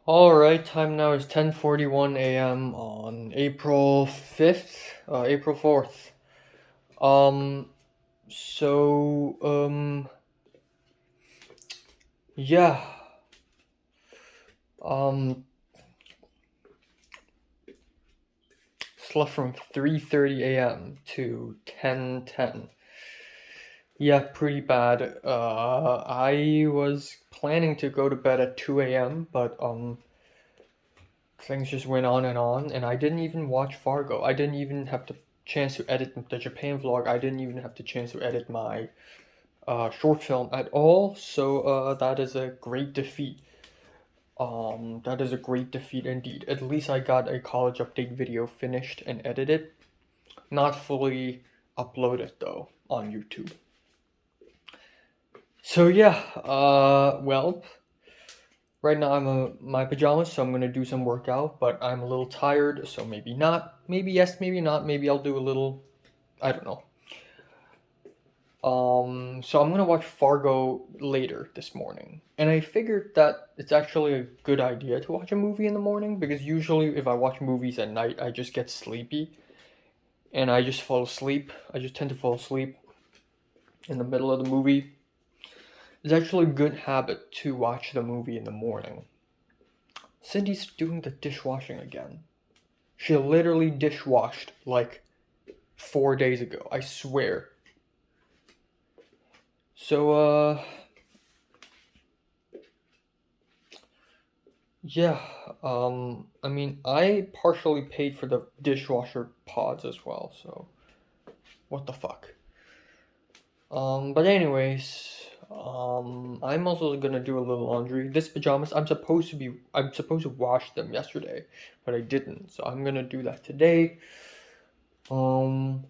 All right, time now is 10:41 a.m. on April 5th, April 4th. Um so yeah. Um Slept from 3:30 a.m. to 10:10. Yeah, pretty bad. I was planning to go to bed at 2 a.m., but things just went on, and I didn't even watch Fargo. I didn't even have the chance to edit the Japan vlog. I didn't even have the chance to edit my short film at all. So that is a great defeat. That is a great defeat indeed. At least I got a college update video finished and edited. Not fully uploaded though on YouTube. So yeah, well, right now I'm in my pajamas, so I'm gonna do some workout, but I'm a little tired, so maybe not. Maybe yes, maybe not. Maybe I'll do a little, I don't know. So I'm gonna watch Fargo later this morning. And I figured that it's actually a good idea to watch a movie in the morning because usually if I watch movies at night, I just get sleepy and I just fall asleep. I just tend to fall asleep in the middle of the movie. It's actually a good habit to watch the movie in the morning. Cindy's doing the dishwashing again. She literally dishwashed like 4 days ago, I swear. So, yeah, I mean, I partially paid for the dishwasher pods as well, so what the fuck. But anyways, I'm also gonna do a little laundry. This pajamas, I'm supposed to wash them yesterday, but I didn't, so I'm gonna do that today. Um,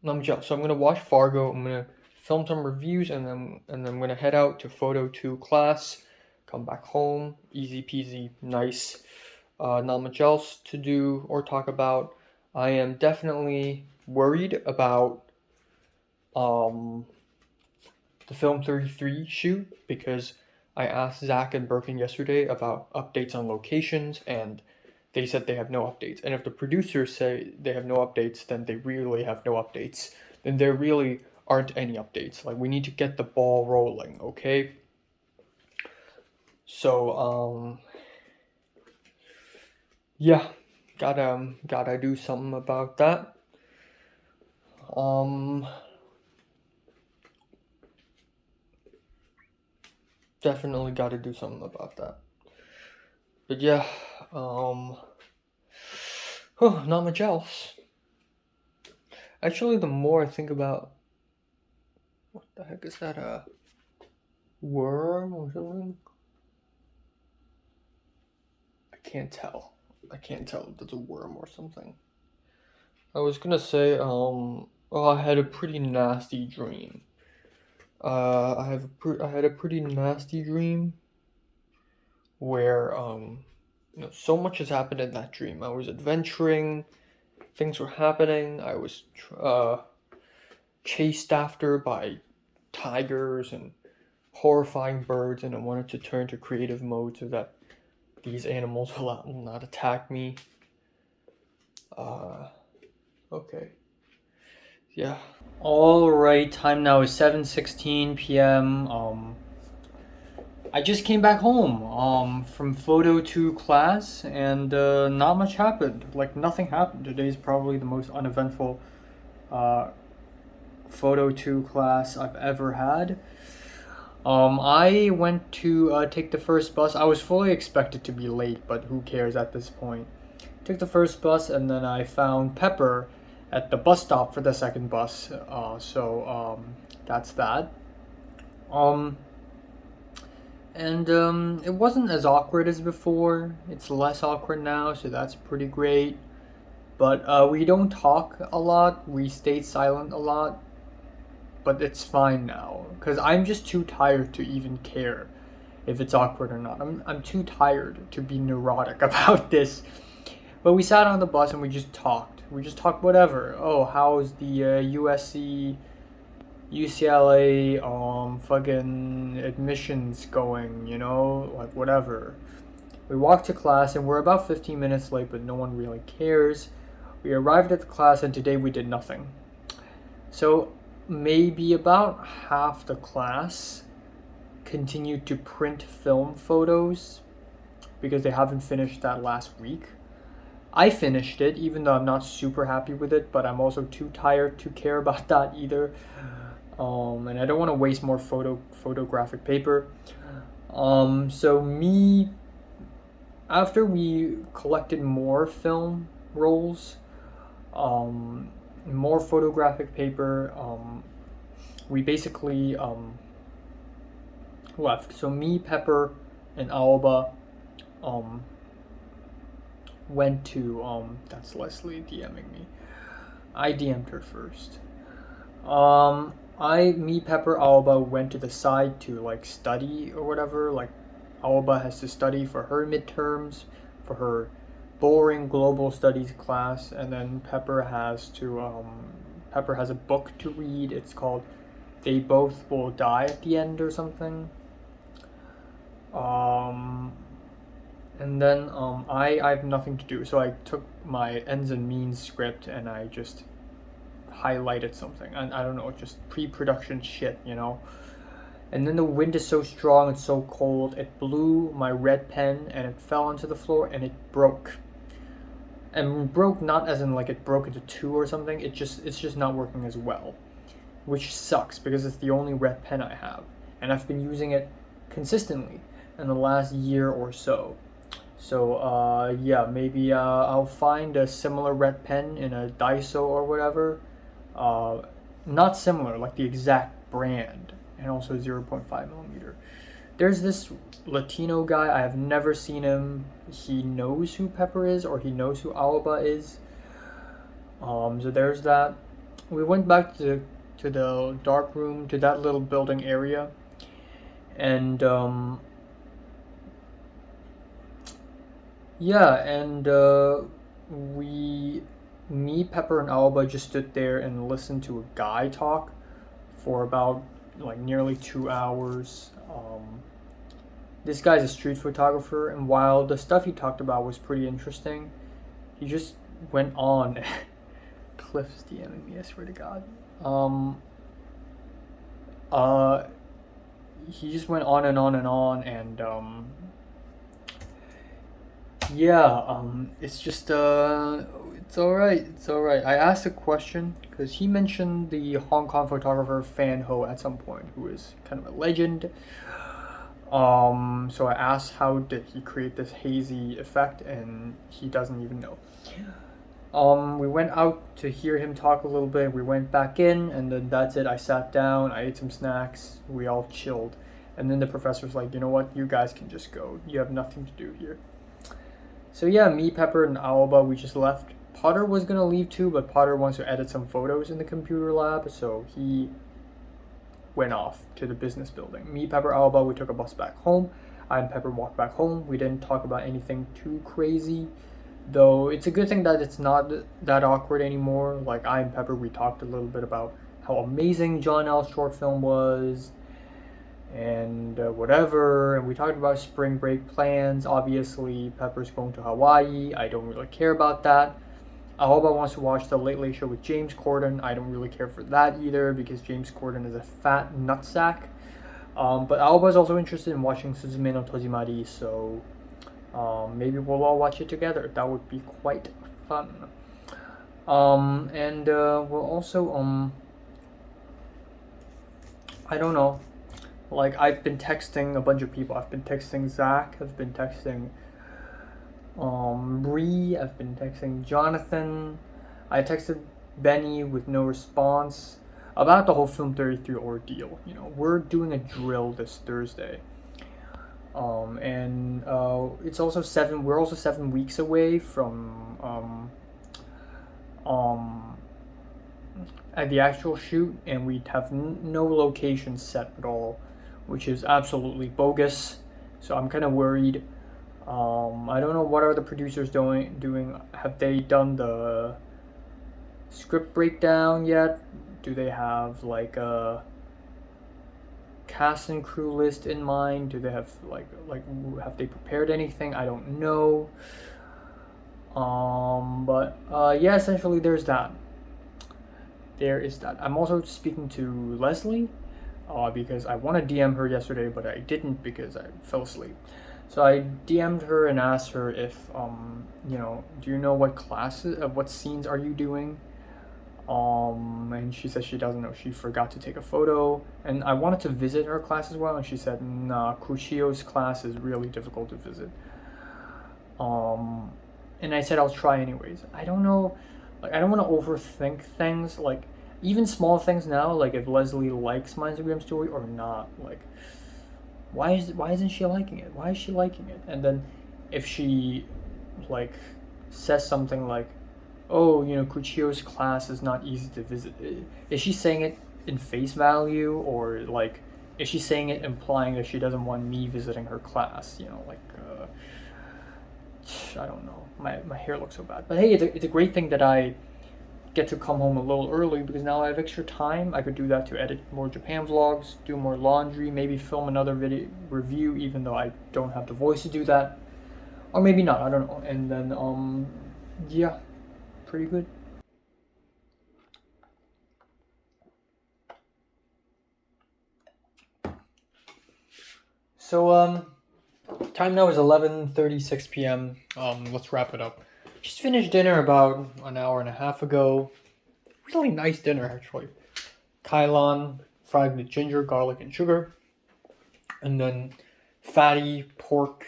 so I'm gonna watch Fargo. I'm gonna film some reviews, and then I'm gonna head out to Photo 2 class. Come back home, easy peasy, nice. Not much else to do or talk about. I am definitely worried about um, the Film 33 shoot because I asked Zach and Birkin yesterday about updates on locations, and they said they have no updates. And if the producers say they have no updates, then they really have no updates. Then there really aren't any updates. Like, we need to get the ball rolling, okay? So, yeah, gotta do something about that. Um, Definitely gotta do something about that. But yeah, um, not much else. Actually, the more I think about what the heck is that, a worm or something? I can't tell. I can't tell if it's a worm or something. I was gonna say, oh, I had a pretty nasty dream. I had a pretty nasty dream where, so much has happened in that dream. I was adventuring, things were happening. I was, chased after by tigers and horrifying birds, and I wanted to turn to creative mode so that these animals will not attack me. Uh, okay. Yeah. All right. Time now is 7:16 p.m. I just came back home from Photo 2 class, and not much happened. Like, nothing happened. Today's probably the most uneventful uh, Photo 2 class I've ever had. I went to take the first bus. I was fully expected to be late, but who cares at this point? Took the first bus, and then I found Pepper at the bus stop for the second bus. That's that. Um, and it wasn't as awkward as before. It's less awkward now, so that's pretty great. But we don't talk a lot. We stayed silent a lot. But it's fine now, because I'm just too tired to even care if it's awkward or not. I'm too tired to be neurotic about this. But we sat on the bus and we just talked. We just talked whatever. Oh, how's the USC, UCLA, fucking admissions going? Like whatever. We walked to class and we're about 15 minutes late, but no one really cares. We arrived at the class and today we did nothing. So maybe about half the class continued to print film photos because they haven't finished that last week. I finished it, even though I'm not super happy with it, but I'm also too tired to care about that either. And I don't want to waste more photographic paper. So me, after we collected more film rolls, more photographic paper, we basically left. So me, Pepper, and Aoba went to that's Leslie DMing me. I DM'd her first. Me, Pepper, Aoba went to the side to like study or whatever. Like Aoba has to study for her midterms, for her boring global studies class, and then Pepper has a book to read. It's called They Both Will Die at the End or something. And then I have nothing to do, so I took my ends and means script and I just highlighted something. I don't know, just pre-production shit, you know. And then the wind is so strong and so cold, it blew my red pen and it fell onto the floor and it broke. And broke not as in like it broke into two or something. It's just not working as well, which sucks because it's the only red pen I have, and I've been using it consistently in the last year or so. So yeah, maybe I'll find a similar red pen in a Daiso or whatever. Not similar, like the exact brand, and also 0.5 millimeter. There's this Latino guy, I have never seen him. He knows who Pepper is, or he knows who Aoba is. So there's that. We went back to the dark room, to that little building area, and yeah, and me, Pepper, and Aoba just stood there and listened to a guy talk for about like nearly 2 hours. This guy's a street photographer, and while the stuff he talked about was pretty interesting, he just went on. Cliff's DMing me, I swear to God. He just went on and on and on, and yeah, it's just it's alright, it's alright. I asked a question because he mentioned the Hong Kong photographer Fan Ho at some point, who is kind of a legend. So I asked how did he create this hazy effect, and he doesn't even know. We went out to hear him talk a little bit. We went back in, and then that's it. I sat down, I ate some snacks, we all chilled. And then the professor's like, you know what, you guys can just go. You have nothing to do here. So yeah, me, Pepper, and Aoba, we just left. Potter was gonna leave too, but Potter wants to edit some photos in the computer lab, so he went off to the business building. Me, Pepper, Aoba, we took a bus back home. I and Pepper walked back home. We didn't talk about anything too crazy, though it's a good thing that it's not that awkward anymore. Like I and Pepper, we talked a little bit about how amazing John L's short film was, and whatever, and we talked about spring break plans. Obviously, Pepper's going to Hawaii. I don't really care about that. Aoba wants to watch The Late Late Show with James Corden. I don't really care for that either because James Corden is a fat nutsack. But Aoba is also interested in watching Suzume no Tojimari, so maybe we'll all watch it together. That would be quite fun. And we'll also I don't know. Like I've been texting a bunch of people. I've been texting Zach. I've been texting Bree. I've been texting Jonathan. I texted Benny with no response about the whole Film 33 ordeal. You know, we're doing a drill this Thursday. And it's also we're also 7 weeks away from at the actual shoot, and we have no location set at all, which is absolutely bogus. So I'm kind of worried. I don't know what are the producers doing. Have they done the script breakdown yet? Do they have like a cast and crew list in mind? Do they have like have they prepared anything? I don't know. But yeah, essentially there's that. There is that. I'm also speaking to Leslie, because I want to DM her yesterday, but I didn't because I fell asleep. So I DM'd her and asked her if, do you know what classes, what scenes are you doing? And she said she doesn't know. She forgot to take a photo. And I wanted to visit her class as well, and she said, nah, Kuchio's class is really difficult to visit. And I said I'll try anyways. I don't know, like I don't want to overthink things. Like even small things now, like if Leslie likes my Instagram story or not. Like why isn't she liking it? Why is she liking it? And then if she like says something like, oh, Kuchio's class is not easy to visit. Is she saying it in face value, or like is she saying it implying that she doesn't want me visiting her class? I don't know. My hair looks so bad. But hey, it's a great thing that I get to come home a little early because now I have extra time. I could do that to edit more Japan vlogs, do more laundry, maybe film another video review even though I don't have the voice to do that. Or maybe not, I don't know. And then yeah, pretty good. So time now is 11:36 p.m. Let's wrap it up. Just finished dinner about an hour and a half ago. Really nice dinner, actually. Kailan fried with ginger, garlic, and sugar. And then fatty pork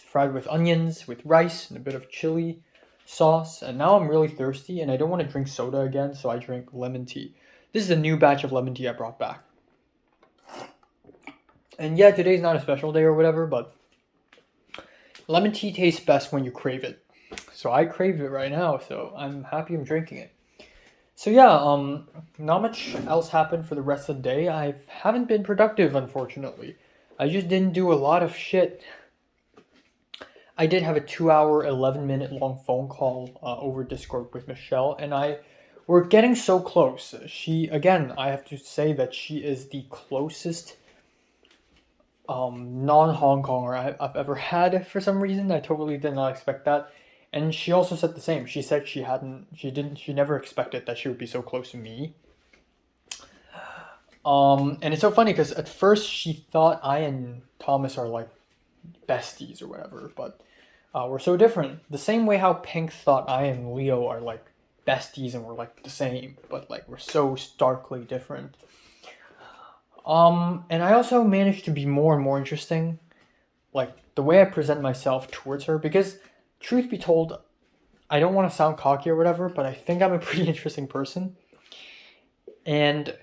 fried with onions, with rice, and a bit of chili sauce. And now I'm really thirsty, and I don't want to drink soda again, so I drink lemon tea. This is a new batch of lemon tea I brought back. And yeah, today's not a special day or whatever, but lemon tea tastes best when you crave it. So I crave it right now, so I'm happy I'm drinking it. So yeah, not much else happened for the rest of the day. I haven't been productive, unfortunately. I just didn't do a lot of shit. I did have a 2-hour, 11-minute long phone call over Discord with Michelle, and we're getting so close. I have to say that she is the closest non-Hong Konger I've ever had for some reason. I totally did not expect that. And she also said the same. She said she never expected that she would be so close to me. And it's so funny because at first she thought I and Thomas are like besties or whatever, but we're so different. The same way how Pink thought I and Leo are like besties and we're like the same, but like we're so starkly different. And I also managed to be more and more interesting, like the way I present myself towards her, because truth be told, I don't want to sound cocky or whatever, but I think I'm a pretty interesting person. And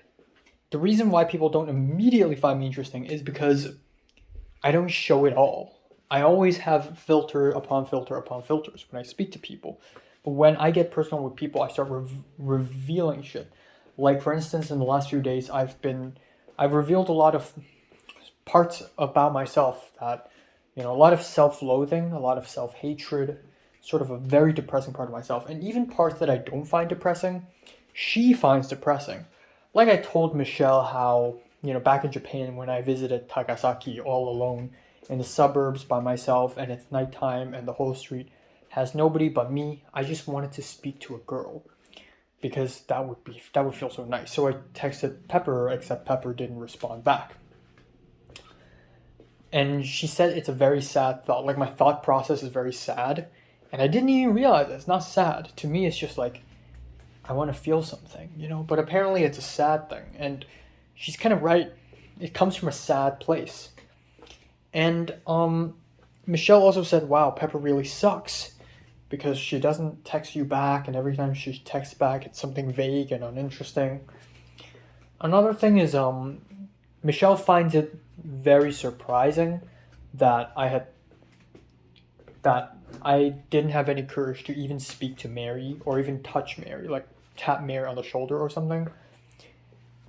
the reason why people don't immediately find me interesting is because I don't show it all. I always have filter upon filter upon filters when I speak to people. But when I get personal with people, I start revealing shit. Like for instance, in the last few days, I've revealed a lot of parts about myself that, a lot of self-loathing, a lot of self-hatred, sort of a very depressing part of myself. And even parts that I don't find depressing, she finds depressing. Like I told Michelle how, back in Japan when I visited Takasaki all alone in the suburbs by myself and it's nighttime and the whole street has nobody but me, I just wanted to speak to a girl. Because that would feel so nice. So I texted Pepper, except Pepper didn't respond back. And she said it's a very sad thought. Like my thought process is very sad. And I didn't even realize it. It's not sad. To me, it's just like, I want to feel something, But apparently it's a sad thing. And she's kind of right. It comes from a sad place. And Michelle also said, wow, Pepper really sucks. Because she doesn't text you back, and every time she texts back, it's something vague and uninteresting. Another thing is, Michelle finds it very surprising that I didn't have any courage to even speak to Mary or even touch Mary, like tap Mary on the shoulder or something.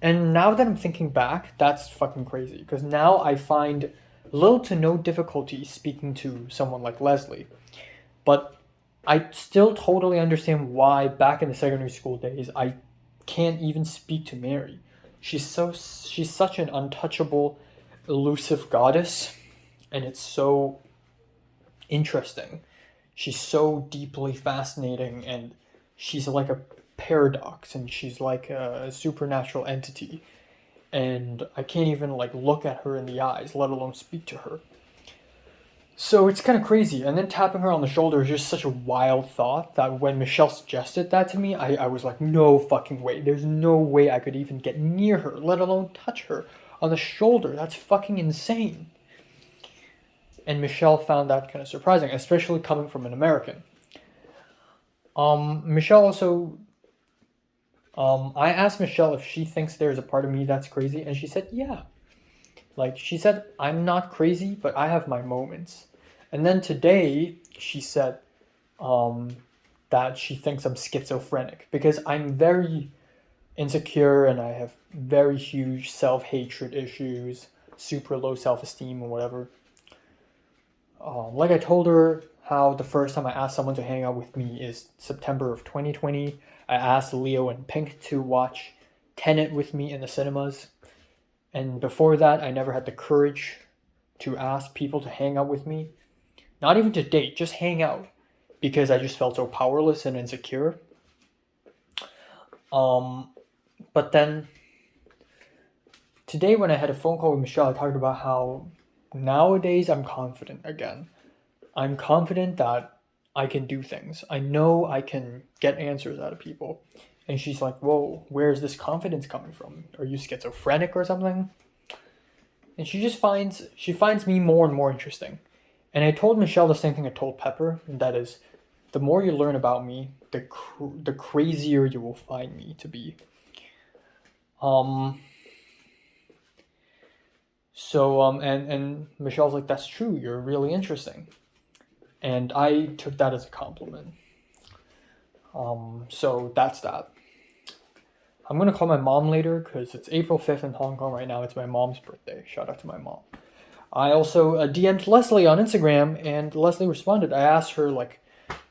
And now that I'm thinking back, that's fucking crazy, because now I find little to no difficulty speaking to someone like Leslie. But I still totally understand why back in the secondary school days I can't even speak to Mary. she's such an untouchable, elusive goddess, and it's so interesting. She's so deeply fascinating, and she's like a paradox, and she's like a supernatural entity. And I can't even like look at her in the eyes, let alone speak to her. So it's kind of crazy. And then tapping her on the shoulder is just such a wild thought that when Michelle suggested that to me, I was like, no fucking way. There's no way I could even get near her, let alone touch her on the shoulder. That's fucking insane. And Michelle found that kind of surprising, especially coming from an American. Michelle also, I asked Michelle if she thinks there's a part of me that's crazy, and she said, yeah. Like, she said, I'm not crazy, but I have my moments. And then today, she said that she thinks I'm schizophrenic because I'm very insecure and I have very huge self-hatred issues, super low self-esteem or whatever. Like I told her how the first time I asked someone to hang out with me is September of 2020. I asked Leo and Pink to watch Tenet with me in the cinemas. And before that, I never had the courage to ask people to hang out with me. Not even to date, just hang out. Because I just felt so powerless and insecure. But then, today when I had a phone call with Michelle, I talked about how nowadays I'm confident again. I'm confident that I can do things. I know I can get answers out of people. And she's like, whoa, where's this confidence coming from? Are you schizophrenic or something? And she finds me more and more interesting. And I told Michelle the same thing I told Pepper, and that is, the more you learn about me, the crazier you will find me to be. And Michelle's like, that's true, you're really interesting. And I took that as a compliment. So that's that. I'm gonna call my mom later because it's April 5th in Hong Kong right now. It's my mom's birthday. Shout out to my mom. I also DM'd Leslie on Instagram, and Leslie responded. I asked her, like,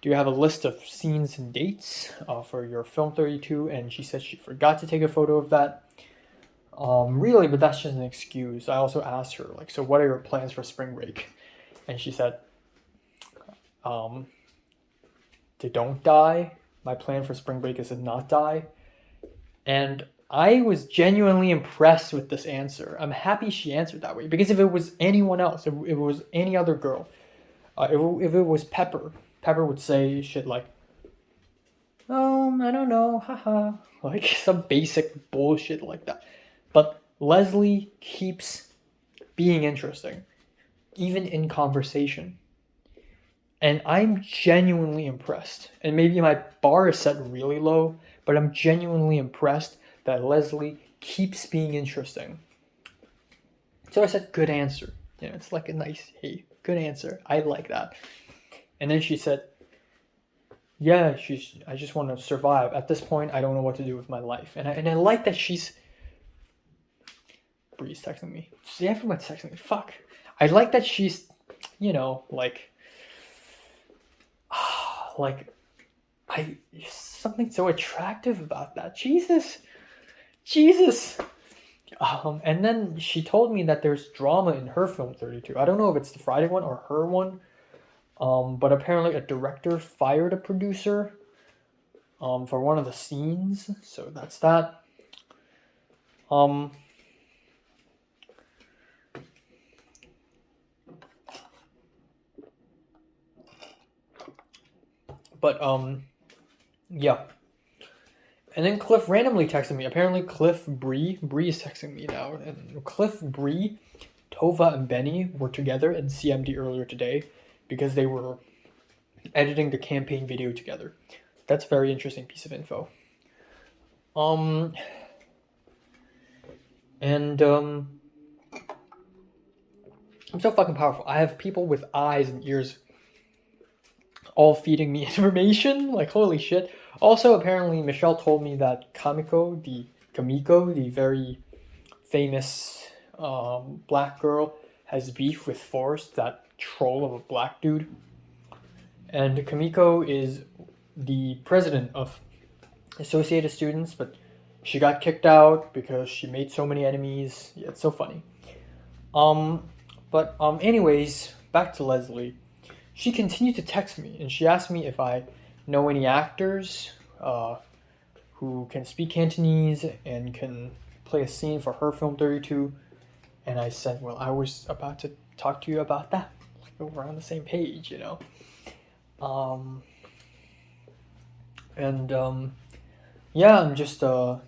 do you have a list of scenes and dates for your film 32? And she said she forgot to take a photo of that. Really, but that's just an excuse. I also asked her, like, so what are your plans for spring break? And she said, to don't die. My plan for spring break is to not die. And I was genuinely impressed with this answer. I'm happy she answered that way. Because if it was anyone else, if it was any other girl, if it was Pepper would say shit like, I don't know, haha. Like some basic bullshit like that. But Leslie keeps being interesting, even in conversation. And I'm genuinely impressed. And maybe my bar is set really low, but I'm genuinely impressed that Leslie keeps being interesting. So I said, good answer. You know, it's like a nice, hey, good answer. I like that. And then she said, yeah, I just want to survive. At this point, I don't know what to do with my life. And I like that she's... Bree's texting me. See, everyone's texting me. Fuck. I like that she's, you know, like something so attractive about that. Jesus. And then she told me that there's drama in her film 32. I don't know if it's the Friday one or her one. But apparently a director fired a producer for one of the scenes. So that's that. Yeah. And then Cliff randomly texted me. Apparently Bree is texting me now. And Cliff, Bree, Tova, and Benny were together in CMD earlier today because they were editing the campaign video together. That's a very interesting piece of info. I'm so fucking powerful. I have people with eyes and ears all feeding me information. Like, holy shit. Also, apparently, Michelle told me that Kamiko, the very famous black girl, has beef with Forrest, that troll of a black dude. And Kamiko is the president of Associated Students, but She got kicked out because she made so many enemies. Yeah, it's so funny. Anyways, back to Leslie. She continued to text me, and she asked me if I know any actors who can speak Cantonese and can play a scene for her film 32. And I said, well, I was about to talk to you about that. Like, we're on the same page, you know. Yeah, I'm just and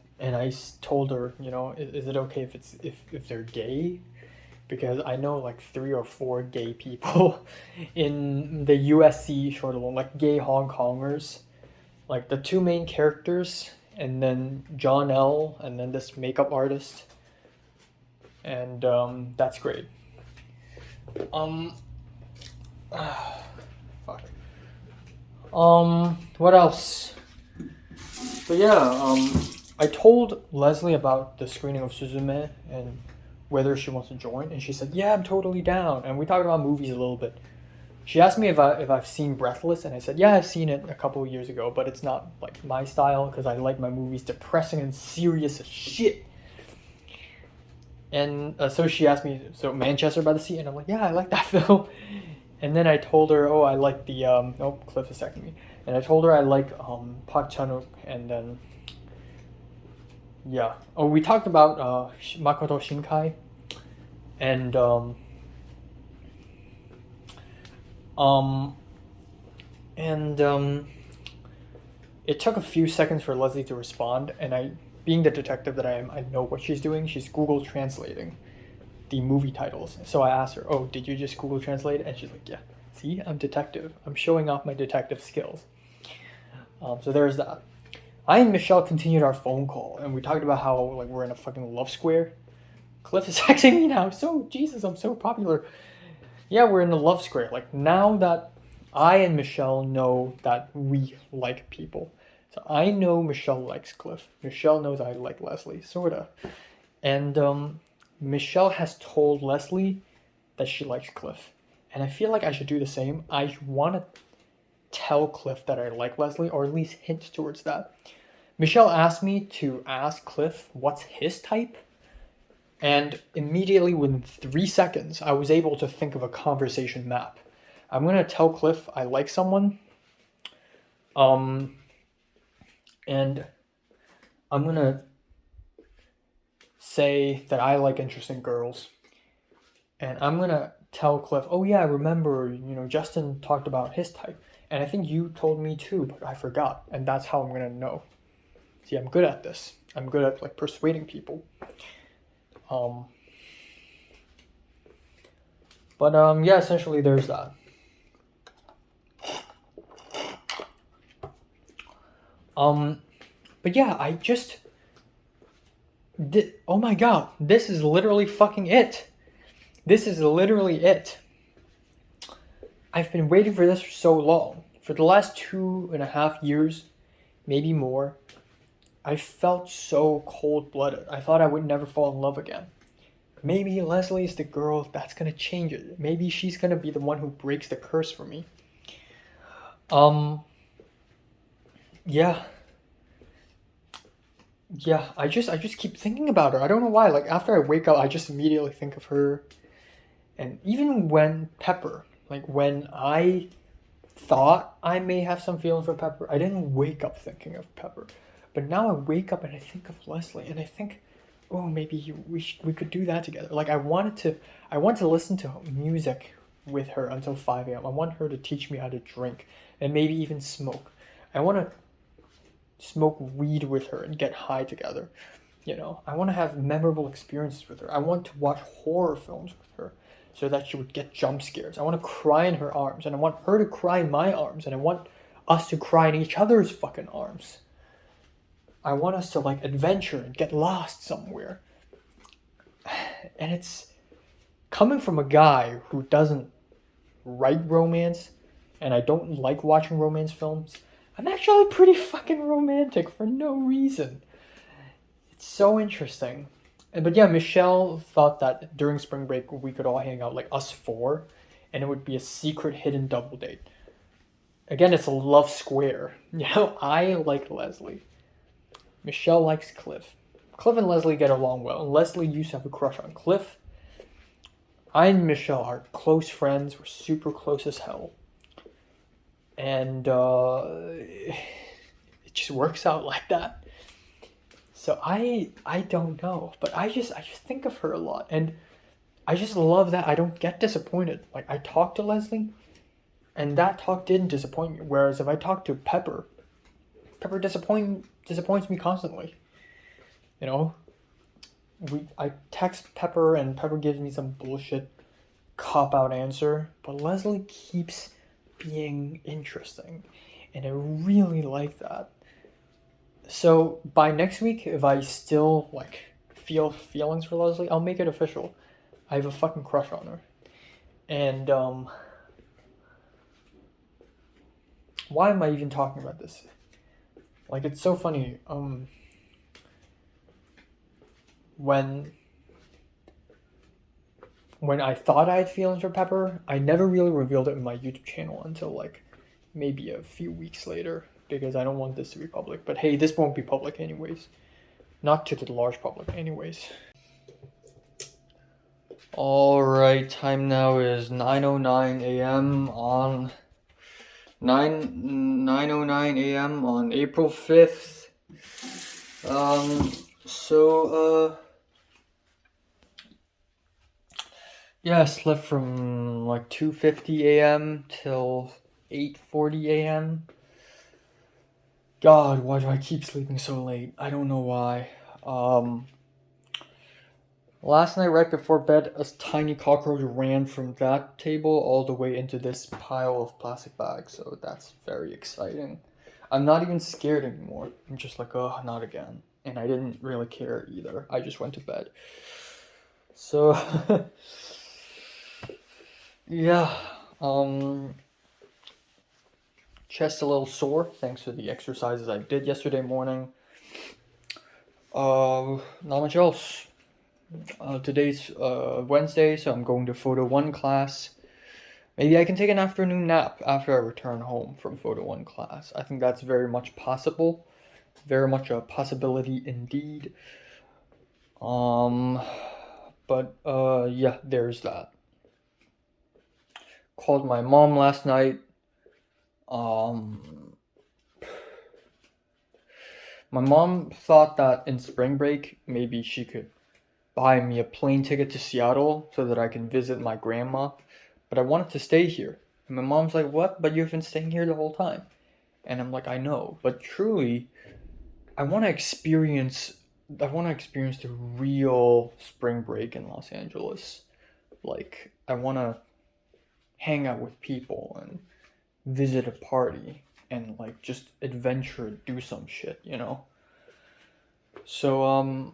told her, you know, is it okay if it's if they're gay? Because I know like 3 or 4 gay people in the USC short alone, like gay Hong Kongers, like the 2 main characters, and then John L, and then this makeup artist, and that's great. Fuck. What else? But yeah, I told Leslie about the screening of Suzume and whether she wants to join, and she said, "Yeah, I'm totally down." And we talked about movies a little bit. She asked me if I've seen Breathless, and I said, "Yeah, I've seen it a couple of years ago, but it's not like my style because I like my movies depressing and serious as shit." And so she asked me, "So Manchester by the Sea?" And I'm like, "Yeah, I like that film." And then I told her, "Oh, I like the Cliff is seconding me." And I told her I like Park Chan-wook, and then yeah. Oh, we talked about Makoto Shinkai, and um, it took a few seconds for Leslie to respond, and I, being the detective that I am, I know what she's doing. She's Google translating the movie titles. So I asked her, "Oh, did you just Google translate?" And she's like, "Yeah. See, I'm detective. I'm showing off my detective skills." So there's that. I and Michelle continued our phone call, and we talked about how like we're in a fucking love square. Cliff is texting me now. So Jesus, I'm so popular. Yeah, we're in a love square. Like now that I and Michelle know that we like people. So I know Michelle likes Cliff. Michelle knows I like Leslie, sorta. And Michelle has told Leslie that she likes Cliff. And I feel like I should do the same. I want to tell Cliff that I like Leslie, or at least hint towards that. Michelle asked me to ask Cliff what's his type, and immediately within 3 seconds, I was able to think of a conversation map. I'm gonna tell Cliff I like someone, and I'm gonna say that I like interesting girls, and I'm gonna tell Cliff, "Oh yeah, I remember, you know, Justin talked about his type, and I think you told me too, but I forgot," and that's how I'm gonna know. See, I'm good at this. I'm good at like persuading people. Yeah, essentially there's that. But yeah, I just oh my god, this is literally fucking it. This is literally it. I've been waiting for this for so long. For the last 2.5 years, maybe more, I felt so cold-blooded. I thought I would never fall in love again. Maybe Leslie is the girl that's gonna change it. Maybe she's gonna be the one who breaks the curse for me. Yeah. Yeah, I just keep thinking about her. I don't know why. Like after I wake up, I just immediately think of her. And even when Pepper, like when I thought I may have some feeling for Pepper, I didn't wake up thinking of Pepper. But now I wake up and I think of Leslie, and I think, oh, maybe we could do that together. Like I want to listen to music with her until 5 a.m. I want her to teach me how to drink and maybe even smoke. I want to smoke weed with her and get high together. You know, I want to have memorable experiences with her. I want to watch horror films with her so that she would get jump scares. I want to cry in her arms, and I want her to cry in my arms, and I want us to cry in each other's fucking arms. I want us to like adventure and get lost somewhere. And it's coming from a guy who doesn't write romance, and I don't like watching romance films. I'm actually pretty fucking romantic for no reason. It's so interesting. But yeah, Michelle thought that during spring break we could all hang out, like us 4, and it would be a secret hidden double date. Again, it's a love square. You know, I like Leslie. Michelle likes Cliff. Cliff and Leslie get along well. And Leslie used to have a crush on Cliff. I and Michelle are close friends. We're super close as hell. And it just works out like that. So I don't know, but I just think of her a lot, and I just love that I don't get disappointed. Like, I talk to Leslie, and that talk didn't disappoint me. Whereas if I talk to Pepper, Pepper disappoints me constantly. You know, I text Pepper, and Pepper gives me some bullshit cop out answer, but Leslie keeps being interesting, and I really like that. So by next week, if I still like feel feelings for Leslie, I'll make it official. I have a fucking crush on her. And why am I even talking about this? Like, it's so funny. When I thought I had feelings for Pepper, I never really revealed it in my YouTube channel until like maybe a few weeks later, because I don't want this to be public. But hey, this won't be public anyways. Not to the large public anyways. Alright, time now is 9:09 a.m. on 9:09 a.m. on April 5th. Yeah, I slept from like 2:50 a.m. till 8:40 a.m. God, why do I keep sleeping so late? I don't know why. Last night, right before bed, a tiny cockroach ran from that table all the way into this pile of plastic bags, so that's very exciting. I'm not even scared anymore. I'm just like, oh, not again. And I didn't really care either. I just went to bed. So, yeah, chest a little sore thanks to the exercises I did yesterday morning. Not much else. Today's Wednesday, so I'm going to Photo 1 class. Maybe I can take an afternoon nap after I return home from Photo 1 class. I think that's very much possible. Very much a possibility indeed. But yeah, there's that. Called my mom last night. My mom thought that in spring break, maybe she could buy me a plane ticket to Seattle so that I can visit my grandma. But I wanted to stay here. And my mom's like, what? But you've been staying here the whole time. And I'm like, I know. But truly, I want to experience the real spring break in Los Angeles. Like, I want to hang out with people and visit a party and like just adventure, do some shit, you know? So,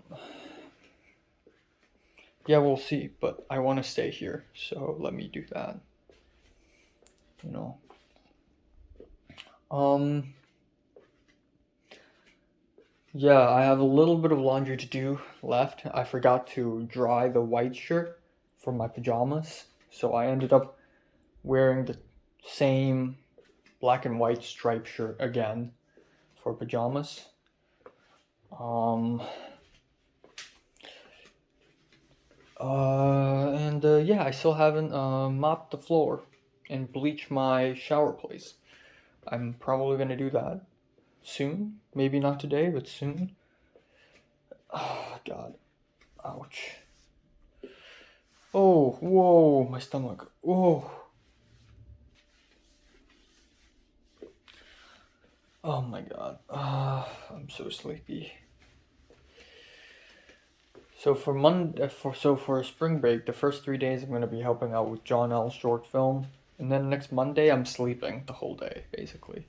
yeah, we'll see, but I want to stay here, so let me do that. You know. Yeah, I have a little bit of laundry to do left. I forgot to dry the white shirt for my pajamas, so I ended up wearing the same black and white striped shirt again for pajamas. Yeah, I still haven't mopped the floor and bleached my shower place. I'm probably gonna do that soon. Maybe not today, but soon. Oh, God. Ouch. Oh, whoa, my stomach. Oh. Oh my God. I'm so sleepy. So for spring break, the first 3 days I'm gonna be helping out with John L's short film, and then next Monday I'm sleeping the whole day, basically.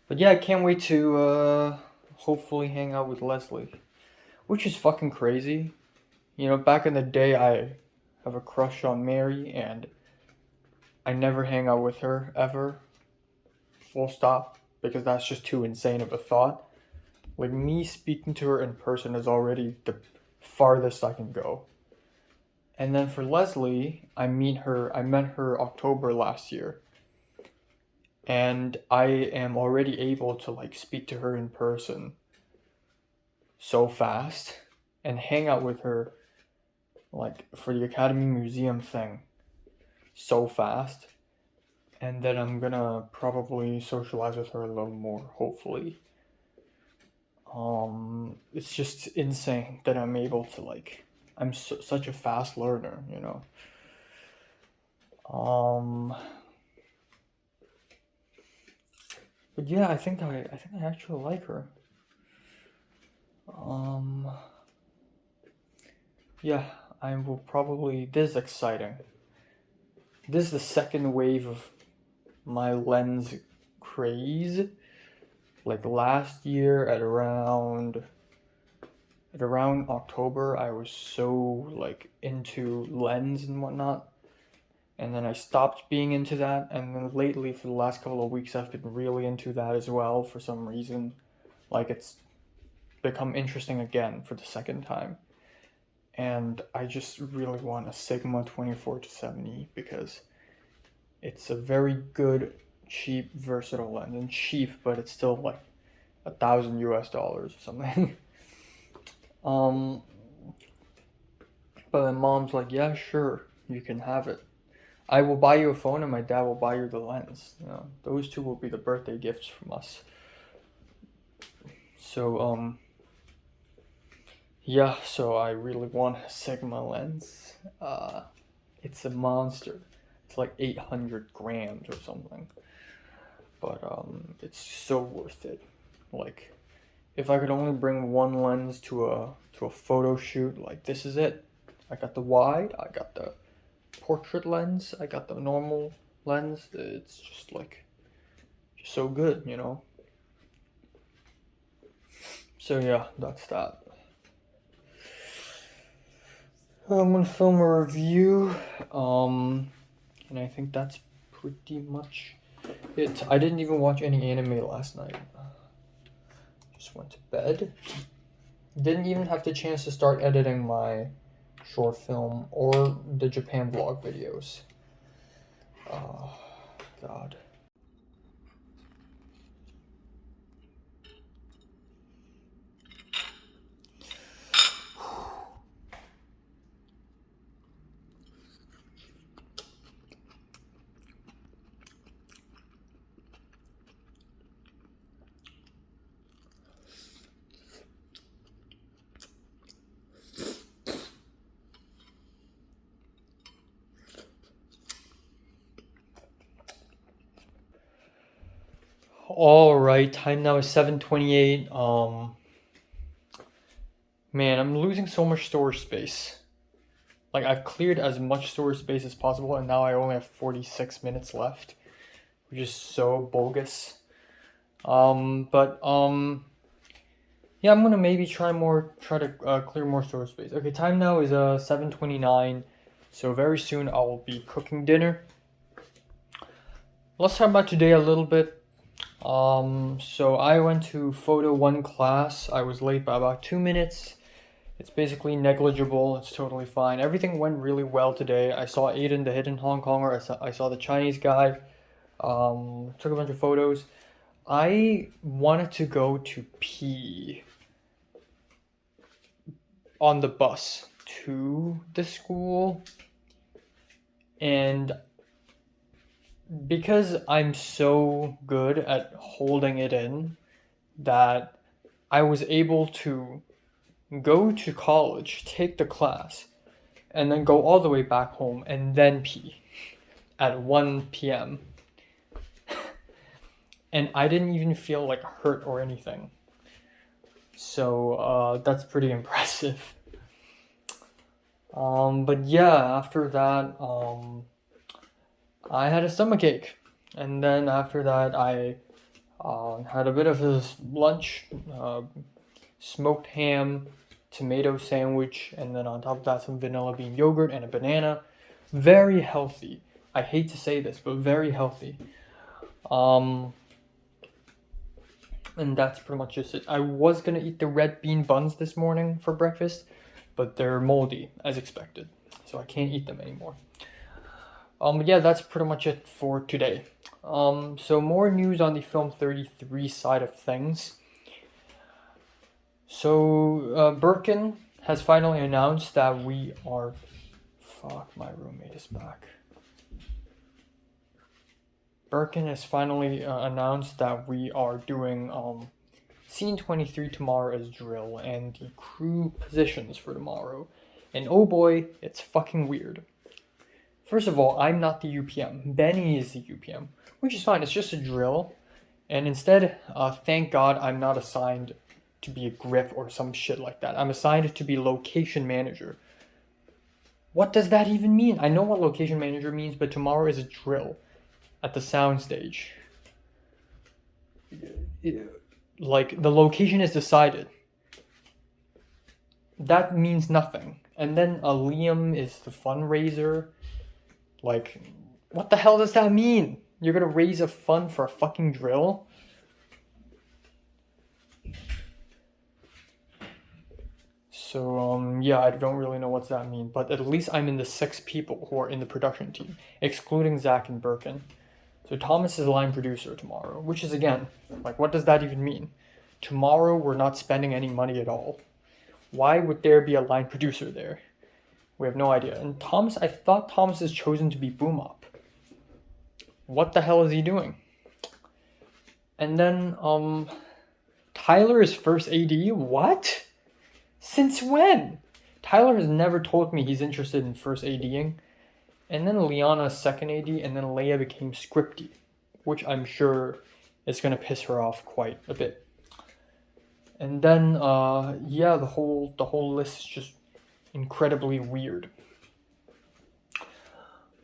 But yeah, I can't wait to hopefully hang out with Leslie, which is fucking crazy. You know, back in the day, I have a crush on Mary, and I never hang out with her ever. Full stop, because that's just too insane of a thought. Like, me speaking to her in person is already the farthest I can go. And then for Leslie, I met her October last year. And I am already able to like speak to her in person so fast and hang out with her like for the Academy Museum thing so fast, and then I'm gonna probably socialize with her a little more, hopefully. It's just insane that I'm able to like. I'm such a fast learner, you know. But yeah, I think I actually like her. Yeah, I will probably. This is exciting. This is the second wave of my lens craze. Like last year at around October, I was so like into lens and whatnot, and then I stopped being into that, and then lately for the last couple of weeks I've been really into that as well for some reason. Like it's become interesting again for the second time. And I just really want a Sigma 24-70 because it's a very good, cheap, versatile lens. And cheap, but it's still like $1,000 or something. But my mom's like, yeah, sure, you can have it. I will buy you a phone and my dad will buy you the lens. You know, those two will be the birthday gifts from us. So, yeah, so I really want a Sigma lens. It's a monster. It's like 800 grams or something. But, it's so worth it. Like, if I could only bring one lens to a photo shoot, like this is it. I got the wide, I got the portrait lens, I got the normal lens. It's just like just so good, you know. So yeah, that's that. I'm gonna film a review, and I think that's pretty much it. I didn't even watch any anime last night. Just went to bed. Didn't even have the chance to start editing my short film or the Japan vlog videos. Oh, God. All right, time now is 7:28. Man, I'm losing so much storage space. Like I've cleared as much storage space as possible, and now I only have 46 minutes left, which is so bogus. But yeah, I'm gonna maybe try to clear more storage space. Okay, time now is 7:29, so very soon I will be cooking dinner. Let's talk about today a little bit. So I went to Photo 1 class. I was late by about 2 minutes. It's basically negligible. It's totally fine. Everything went really well today. I saw Aiden, the hidden Hong Konger. I saw the Chinese guy. Took a bunch of photos. I wanted to go to pee on the bus to the school, and because I'm so good at holding it in that I was able to go to college, take the class, and then go all the way back home and then pee at 1 p.m. And I didn't even feel like hurt or anything. So that's pretty impressive. But yeah, after that, I had a stomachache, and then after that, I had a bit of a lunch, smoked ham, tomato sandwich, and then on top of that, some vanilla bean yogurt and a banana. Very healthy. I hate to say this, but very healthy. And that's pretty much just it. I was gonna eat the red bean buns this morning for breakfast, but they're moldy, as expected, so I can't eat them anymore. Yeah, that's pretty much it for today. So more news on the Film 33 side of things. So Birkin has finally announced that we are. Fuck, my roommate is back. Birkin has finally announced that we are doing Scene 23 tomorrow as drill and the crew positions for tomorrow. And oh boy, it's fucking weird. First of all, I'm not the UPM. Benny is the UPM, which is fine. It's just a drill. And instead, thank God I'm not assigned to be a grip or some shit like that. I'm assigned to be location manager. What does that even mean? I know what location manager means, but tomorrow is a drill at the soundstage. Like, the location is decided. That means nothing. And then Liam is the fundraiser. Like, what the hell does that mean? You're gonna raise a fund for a fucking drill? So, yeah, I don't really know what that means, but at least I'm in the 6 people who are in the production team, excluding Zach and Birkin. So Thomas is line producer tomorrow, which is, again, like, what does that even mean? Tomorrow we're not spending any money at all. Why would there be a line producer there? We have no idea. And Thomas, I thought Thomas is chosen to be boom op. What the hell is he doing? And then, Tyler is first AD? What? Since when? Tyler has never told me he's interested in first ADing. And then Liana second AD, and then Leia became scripty, which I'm sure is gonna piss her off quite a bit. And then, yeah, the whole list is just incredibly weird.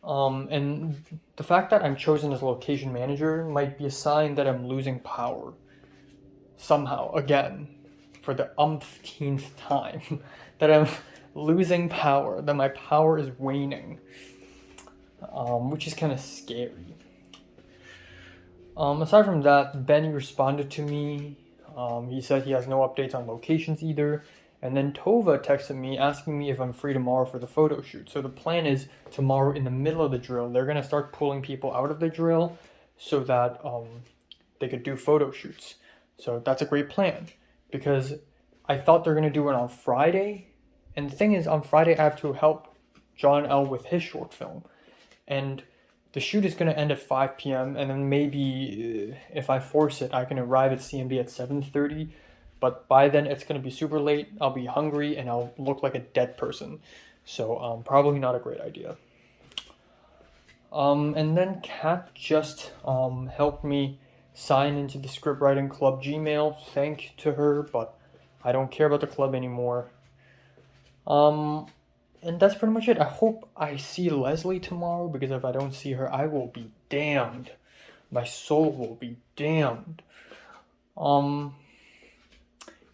And the fact that I'm chosen as location manager might be a sign that I'm losing power. Somehow, again, for the umpteenth time, that I'm losing power, that my power is waning. Which is kind of scary. Aside from that, Benny responded to me. He said he has no updates on locations either. And then Tova texted me asking me if I'm free tomorrow for the photo shoot. So the plan is tomorrow in the middle of the drill, they're going to start pulling people out of the drill so that they could do photo shoots. So that's a great plan because I thought they're going to do it on Friday. And the thing is, on Friday I have to help John L. with his short film. And the shoot is going to end at 5 p.m. and then maybe if I force it, I can arrive at CMB at 7:30. But by then it's going to be super late. I'll be hungry and I'll look like a dead person. So probably not a great idea. And then Kat just helped me sign into the scriptwriting club Gmail. Thank to her, but I don't care about the club anymore. And that's pretty much it. I hope I see Leslie tomorrow because if I don't see her, I will be damned. My soul will be damned.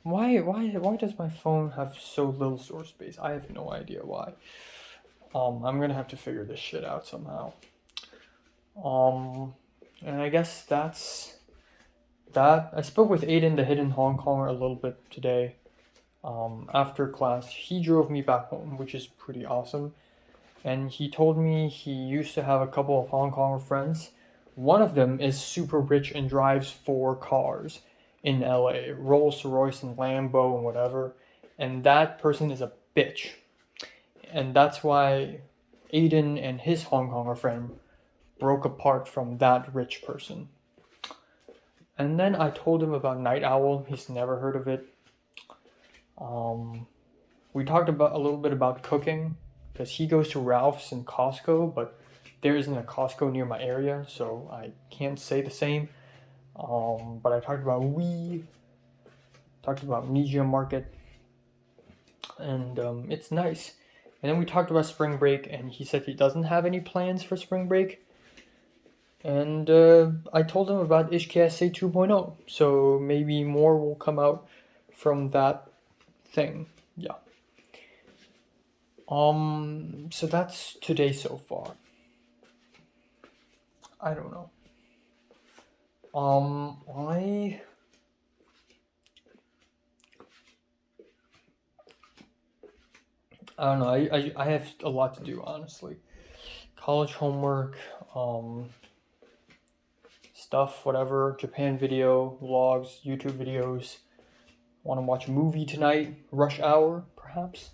Why does my phone have so little storage space? I have no idea why. I'm gonna have to figure this shit out somehow. And I guess that's that. I spoke with Aiden, the hidden Hong Konger, a little bit today. After class, he drove me back home, which is pretty awesome. And he told me he used to have a couple of Hong Konger friends. One of them is super rich and drives 4 cars in LA, Rolls Royce and Lambo and whatever. And that person is a bitch. And that's why Aiden and his Hong Konger friend broke apart from that rich person. And then I told him about Night Owl. He's never heard of it. We talked about a little bit about cooking because he goes to Ralph's and Costco, but there isn't a Costco near my area, so I can't say the same. But I talked about talked about Media Market, and it's nice. And then we talked about spring break, and he said he doesn't have any plans for spring break. And I told him about HKSA 2.0, so maybe more will come out from that thing. Yeah. So that's today so far. I don't know. I don't know. I have a lot to do, honestly. College homework, stuff, whatever. Japan video, vlogs, YouTube videos. want to watch a movie tonight, Rush Hour, perhaps.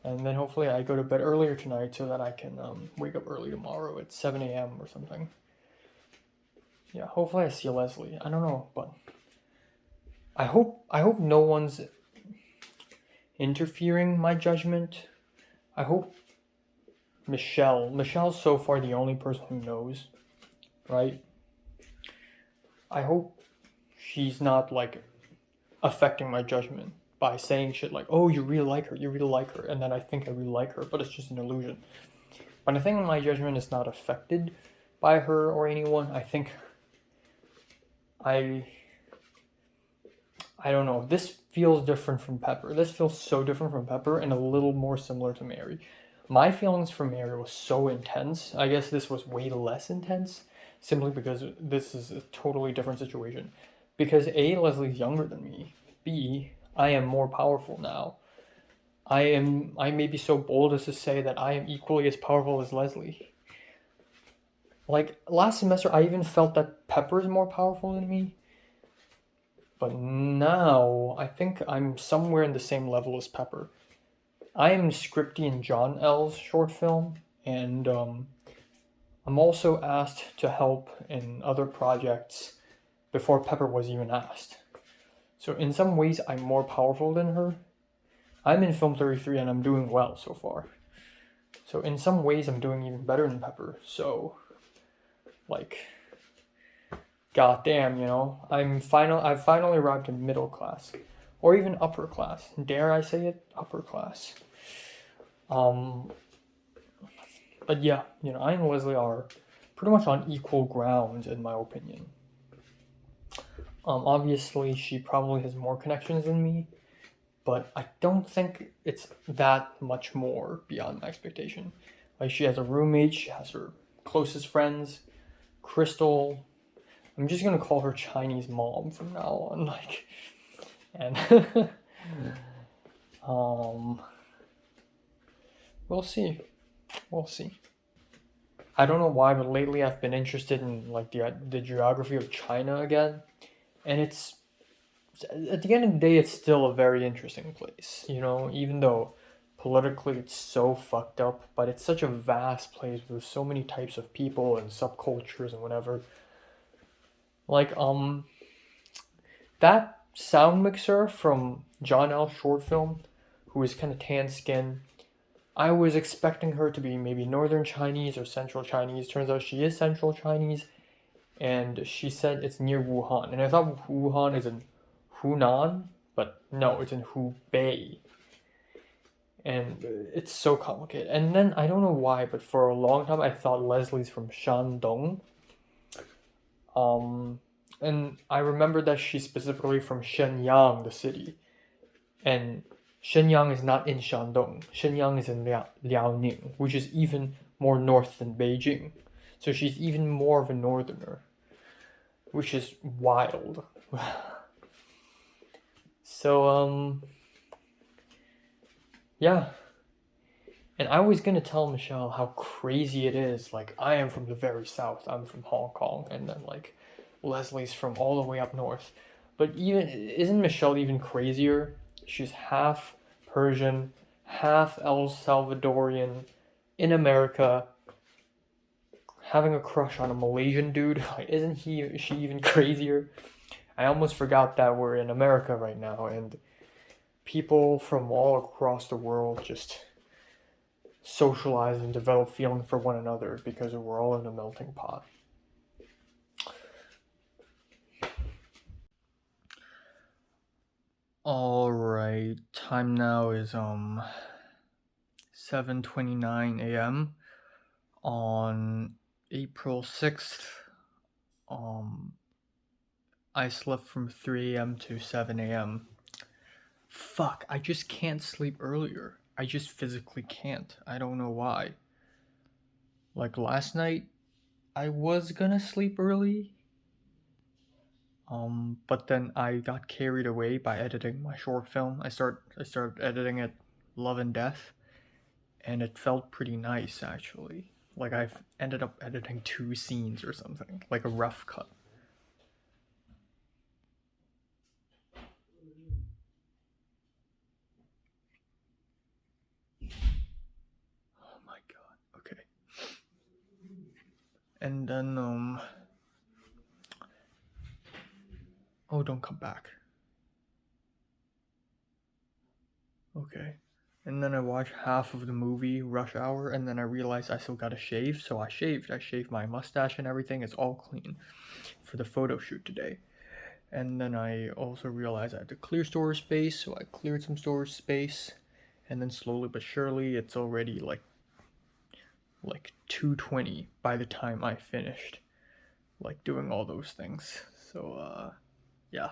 And then hopefully I go to bed earlier tonight so that I can wake up early tomorrow at 7 a.m. or something. Yeah, hopefully I see Leslie. I don't know, but I hope no one's interfering my judgment. I hope Michelle's so far the only person who knows, right? I hope she's not like affecting my judgment by saying shit like, "Oh, you really like her," and then I think I really like her, but it's just an illusion. But I think my judgment is not affected by her or anyone. I think I don't know. This feels different from Pepper. This feels so different from Pepper and a little more similar to Mary. My feelings for Mary was so intense. I guess this was way less intense simply because this is a totally different situation. Because A, Leslie's younger than me. B, I am more powerful now. I may be so bold as to say that I am equally as powerful as Leslie. Like last semester I even felt that Pepper is more powerful than me. But now I think I'm somewhere in the same level as Pepper. I am scripting in John L's short film, and I'm also asked to help in other projects before Pepper was even asked. So in some ways, I'm more powerful than her. I'm in Film 33 and I'm doing well so far. So in some ways, I'm doing even better than Pepper. So, like, goddamn, you know, I've finally arrived in middle class, or even upper class. Dare I say it, upper class. But yeah, you know, I and Leslie are pretty much on equal grounds in my opinion. Obviously, she probably has more connections than me, but I don't think it's that much more beyond my expectation. Like, she has a roommate, she has her closest friends, Crystal. I'm just gonna call her Chinese mom from now on, like, and we'll see. We'll see. I don't know why, but lately I've been interested in like the geography of China again, and it's at the end of the day, it's still a very interesting place. You know, even though politically it's so fucked up, but it's such a vast place with so many types of people and subcultures and whatever. Like that sound mixer from John L. short film, who is kind of tan skin. I was expecting her to be maybe Northern Chinese or Central Chinese. Turns out she is Central Chinese, and she said it's near Wuhan. And I thought Wuhan is in Hunan, but no, it's in Hubei. And it's so complicated. And then I don't know why, but for a long time I thought Leslie's from Shandong. And I remember that she's specifically from Shenyang, the city. And Shenyang is not in Shandong. Shenyang is in Liaoning, which is even more north than Beijing. So she's even more of a northerner, which is wild. So, yeah. And I was gonna tell Michelle how crazy it is. Like, I am from the very south. I'm from Hong Kong, and then like Leslie's from all the way up north. But even isn't Michelle even crazier? She's half Persian, half El Salvadorian, in America, having a crush on a Malaysian dude. Like, isn't she even crazier? I almost forgot that we're in America right now, and people from all across the world just socialize and develop feeling for one another because we're all in a melting pot. All right, time now is 7:29 a.m. on April 6th. I slept from 3 a.m. to 7 a.m. Fuck, I just can't sleep earlier. I just physically can't. I don't know why. Like last night, I was gonna sleep early. But then I got carried away by editing my short film. I started editing it Love and Death, and it felt pretty nice actually. Like I've ended up editing 2 scenes or something, like a rough cut. And then oh, don't come back. Okay. And then I watched half of the movie Rush Hour, and then I realized I still gotta shave, so I shaved. I shaved my mustache and everything. It's all clean for the photo shoot today. And then I also realized I had to clear storage space, so I cleared some storage space. And then slowly but surely, it's already like 2:20 by the time I finished like doing all those things. So yeah.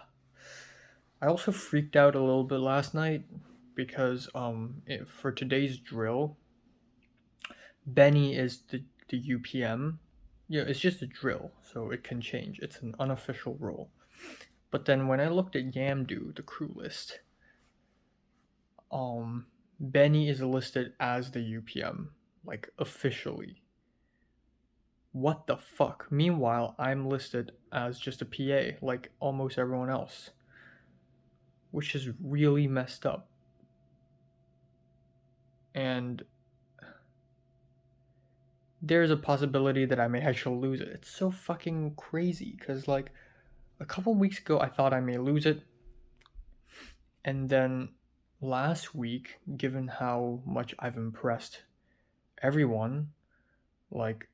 I also freaked out a little bit last night because for today's drill, Benny is the UPM. Yeah, it's just a drill, so it can change. It's an unofficial role. But then when I looked at Yamdu, the crew list, Benny is listed as the UPM, like officially. What the fuck? Meanwhile, I'm listed as just a PA, like almost everyone else, which is really messed up. And there's a possibility that I may actually lose it. It's so fucking crazy, because like a couple weeks ago I thought I may lose it, and then last week, given how much I've impressed everyone, like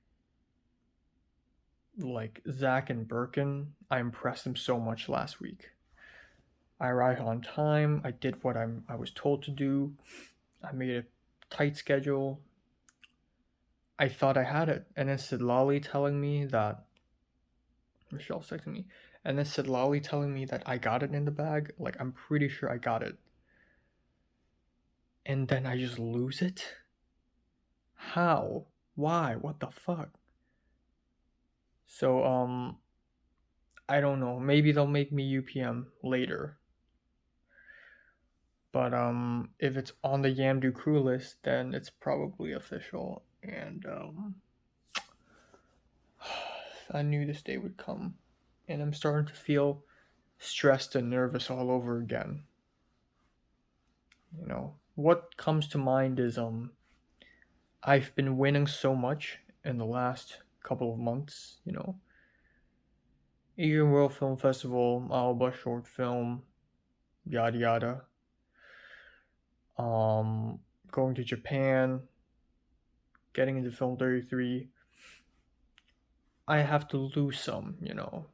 Zach and Birkin, I impressed them so much last week. I arrived on time, I did what I was told to do, I made a tight schedule. I thought I had it, and then Sidlali telling me that Michelle's texting me, and then Sidlali telling me that I got it in the bag. Like, I'm pretty sure I got it, and then I just lose it. How? Why? What the fuck? So I don't know. Maybe they'll make me UPM later. But if it's on the Yamdu crew list, then it's probably official. And I knew this day would come, and I'm starting to feel stressed and nervous all over again. You know, what comes to mind is I've been winning so much in the last couple of months, you know. Asian World Film Festival, Alba short film, yada yada. Going to Japan, getting into Film 33. I have to lose some, you know.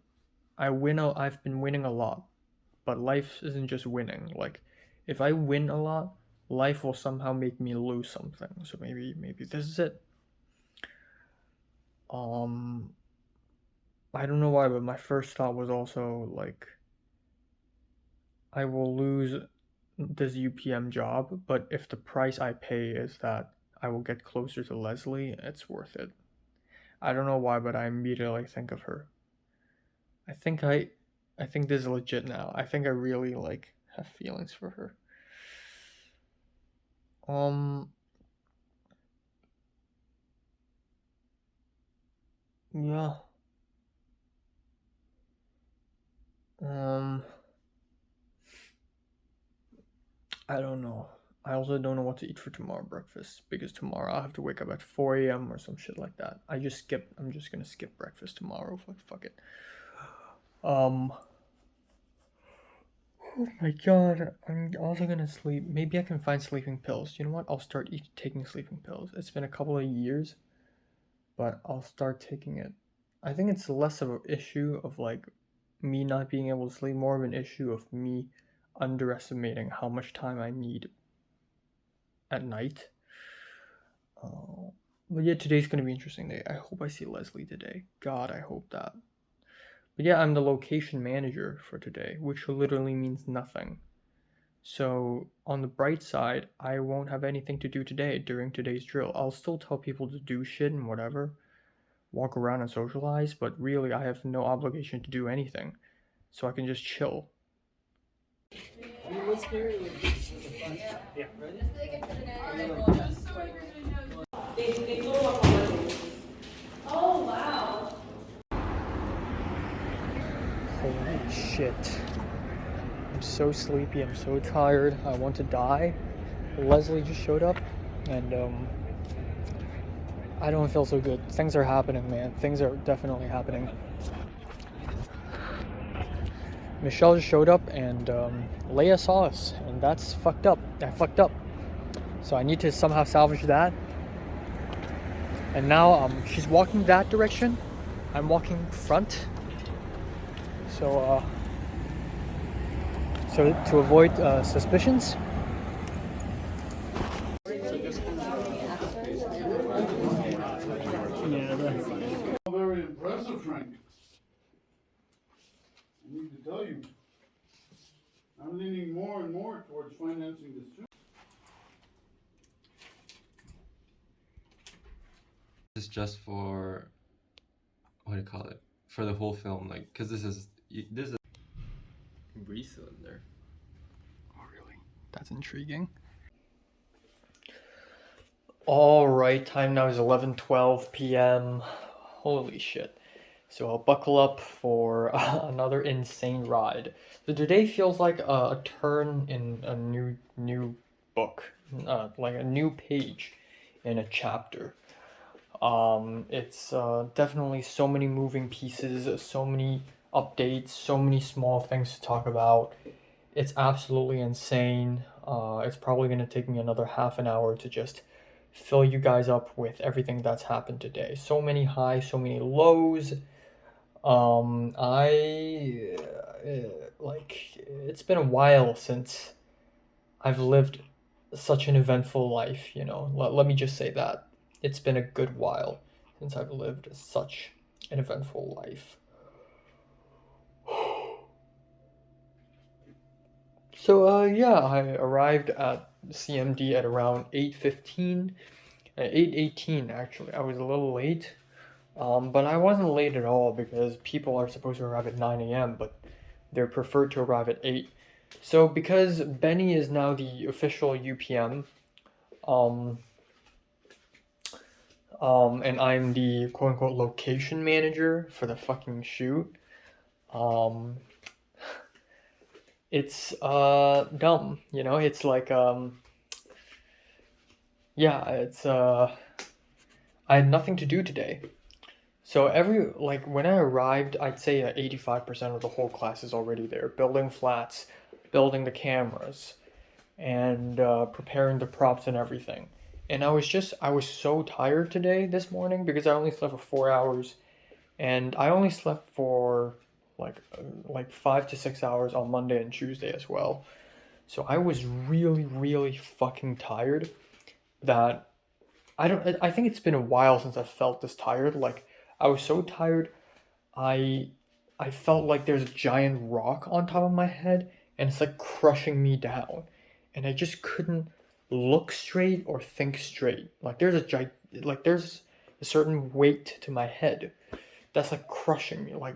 I've been winning a lot, but life isn't just winning. Like, if I win a lot, life will somehow make me lose something. So maybe this is it. I don't know why, but my first thought was also like, I will lose this UPM job, but if the price I pay is that I will get closer to Leslie, it's worth it. I don't know why, but I immediately think of her. I think this is legit now. I think I really like have feelings for her. Yeah. I don't know. I also don't know what to eat for tomorrow breakfast, because tomorrow I'll have to wake up at 4 a.m. or some shit like that. I'm just gonna skip breakfast tomorrow. Fuck it. Oh my god, I'm also gonna sleep. Maybe I can find sleeping pills. You know what? I'll start taking sleeping pills. It's been a couple of years, but I'll start taking it. I think it's less of an issue of like me not being able to sleep, more of an issue of me underestimating how much time I need at night. But yeah, today's gonna be an interesting day. I hope I see Leslie today. God, I hope that. But yeah, I'm the location manager for today, which literally means nothing. So on the bright side, I won't have anything to do today during today's drill. I'll still tell people to do shit and whatever, walk around and socialize, but really I have no obligation to do anything. So I can just chill. Oh wow. Holy shit. I'm so sleepy, I'm so tired, I want to die. Leslie just showed up, and I don't feel so good. Things are happening, man. Things are definitely happening. Michelle just showed up and Leia saw us, and that's fucked up. I fucked up. So I need to somehow salvage that. And now she's walking that direction. I'm walking front. So to avoid suspicions. Yeah. Very impressive, Frank. I need to tell you, I'm leaning more and more towards financing this too. This is just for, what do you call it? For the whole film, like, because this is breathe cylinder. Oh, really? That's intriguing. Alright, time now is 11:12 p.m. Holy shit. So I'll buckle up for another insane ride. So today feels like a turn in a new book, like a new page in a chapter. It's definitely so many moving pieces, so many updates, so many small things to talk about. It's absolutely insane. It's probably going to take me another half an hour to just fill you guys up with everything that's happened today. So many highs, so many lows. It's been a while since I've lived such an eventful life, you know. Let me just say that. It's been a good while since I've lived such an eventful life. So yeah, I arrived at CMD at around 8:15, 8:18 actually. I was a little late, but I wasn't late at all because people are supposed to arrive at 9 a.m., but they're preferred to arrive at 8. So because Benny is now the official UPM, um, and I'm the quote-unquote location manager for the fucking shoot, um, it's dumb, you know. It's like yeah, it's I had nothing to do today. So when I arrived, I'd say 85% of the whole class is already there, building flats, building the cameras, and preparing the props and everything. And I was so tired today, this morning, because I only slept for 4 hours, and I only slept for like 5 to 6 hours on Monday and Tuesday as well. So I was really, really fucking tired. That I think it's been a while since I felt this tired. Like I was so tired, I I felt like there's a giant rock on top of my head and it's like crushing me down. And I just couldn't look straight or think straight. There's a certain weight to my head that's like crushing me. Like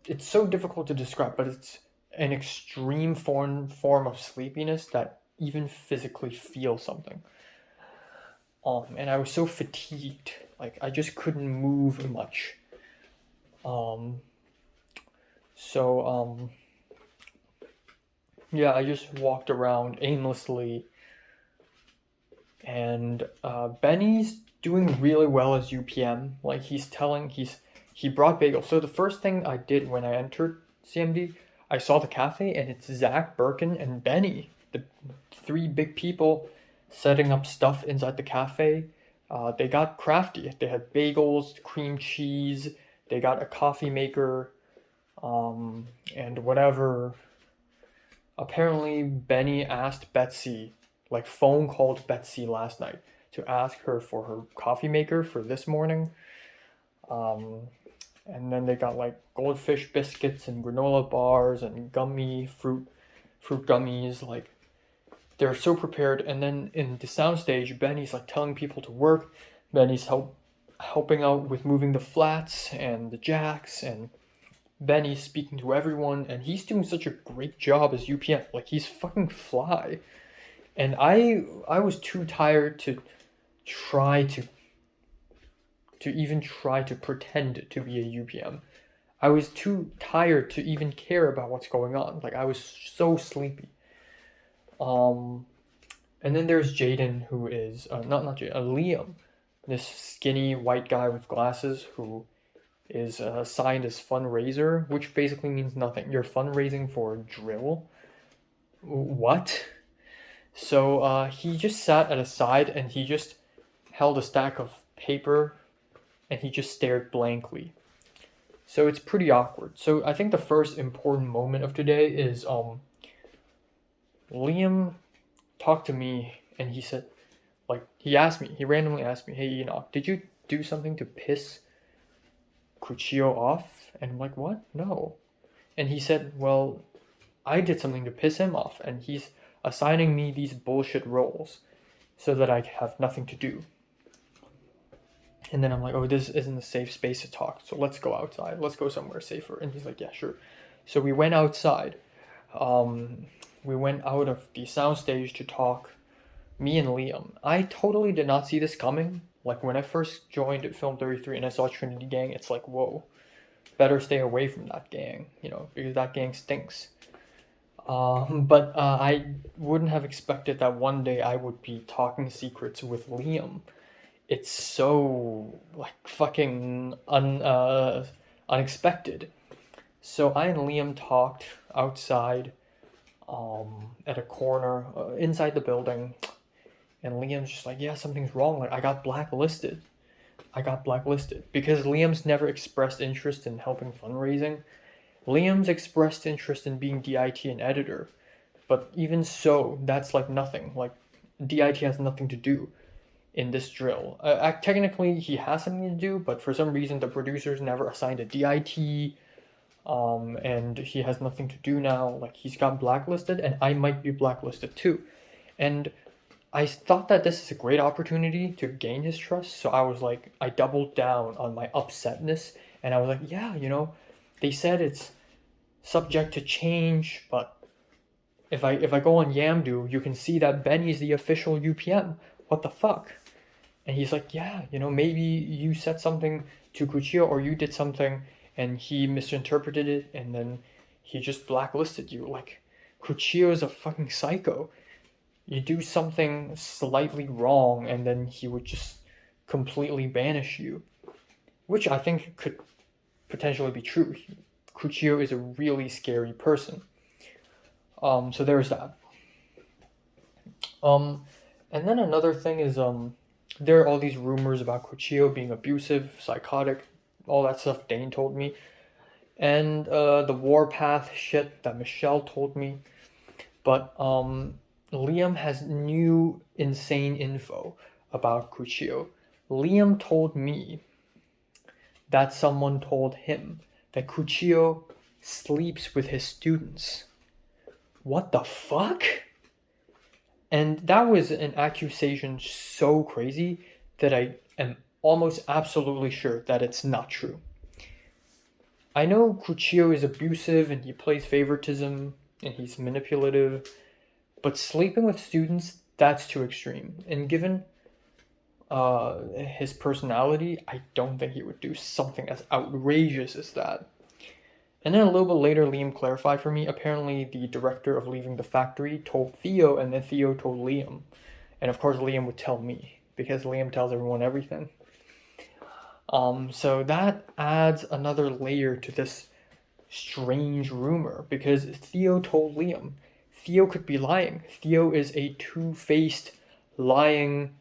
it's so difficult to describe, but it's an extreme form of sleepiness that even physically feel something. And I was so fatigued, like I just couldn't move much. Um, so yeah, I just walked around aimlessly, and Benny's doing really well as UPM. Like he brought bagels. So the first thing I did when I entered CMD, I saw the cafe, and it's Zach, Birkin, and Benny, the three big people setting up stuff inside the cafe. They got crafty. They had bagels, cream cheese. They got a coffee maker, and whatever. Apparently, Benny asked Betsy, like phone called Betsy last night to ask her for her coffee maker for this morning. Um, and then they got like goldfish biscuits and granola bars and fruit gummies. Like they're so prepared. And then in the soundstage, Benny's like telling people to work. Benny's helping out with moving the flats and the jacks, and Benny's speaking to everyone, and he's doing such a great job as UPM. Like he's fucking fly. And I was too tired to try to even try to pretend to be a UPM. I was too tired to even care about what's going on. Like I was so sleepy. Um And then there's Jaden, who is not Jaden, Liam, this skinny white guy with glasses who is assigned as fundraiser, which basically means nothing. You're fundraising for a drill. What? So he just sat at a side and he just held a stack of paper and he just stared blankly. So it's pretty awkward. So I think the first important moment of today is Liam talked to me and he said, like, he randomly asked me, hey Enoch, did you do something to piss Kuchio off? And I'm like, what? No. And he said, well, I did something to piss him off and he's assigning me these bullshit roles so that I have nothing to do. And then I'm like, oh, this isn't a safe space to talk, so let's go outside. Let's go somewhere safer. And he's like, yeah, sure. So we went outside. We went out of the soundstage to talk, me and Liam. I totally did not see this coming. Like, when I first joined Film 33 and I saw Trinity Gang, it's like, whoa, better stay away from that gang, because that gang stinks. But I wouldn't have expected that one day I would be talking secrets with Liam. It's so, like, fucking unexpected. So I and Liam talked outside at a corner inside the building. And Liam's just like, yeah, something's wrong. Like, I got blacklisted. Because Liam's never expressed interest in helping fundraising. Liam's expressed interest in being DIT and editor. But even so, that's like nothing. Like, DIT has nothing to do in this drill. Technically, he has something to do, but for some reason, the producers never assigned a DIT, and he has nothing to do now. Like, he's got blacklisted, and I might be blacklisted too. And I thought that this is a great opportunity to gain his trust, so I was like, I doubled down on my upsetness, and I was like, yeah, they said it's subject to change, but if I go on Yamdu, you can see that Benny's the official UPM. What the fuck? And he's like, yeah, maybe you said something to Kuchio or you did something and he misinterpreted it and then he just blacklisted you. Like, Kuchio is a fucking psycho. You do something slightly wrong and then he would just completely banish you. Which I think could potentially be true. Kuchio is a really scary person. So there's that. And then another thing is there are all these rumors about Kuchio being abusive, psychotic, all that stuff Dane told me. And the Warpath shit that Michelle told me. But Liam has new insane info about Kuchio. Liam told me that someone told him that Kuchio sleeps with his students. What the fuck? And that was an accusation so crazy that I am almost absolutely sure that it's not true. I know Kuchio is abusive and he plays favoritism and he's manipulative, but sleeping with students, that's too extreme. And given his personality, I don't think he would do something as outrageous as that. And then a little bit later, Liam clarified for me, apparently the director of Leaving the Factory told Theo, and then Theo told Liam. And of course, Liam would tell me, because Liam tells everyone everything. So that adds another layer to this strange rumor, because Theo told Liam. Theo could be lying. Theo is a two-faced, lying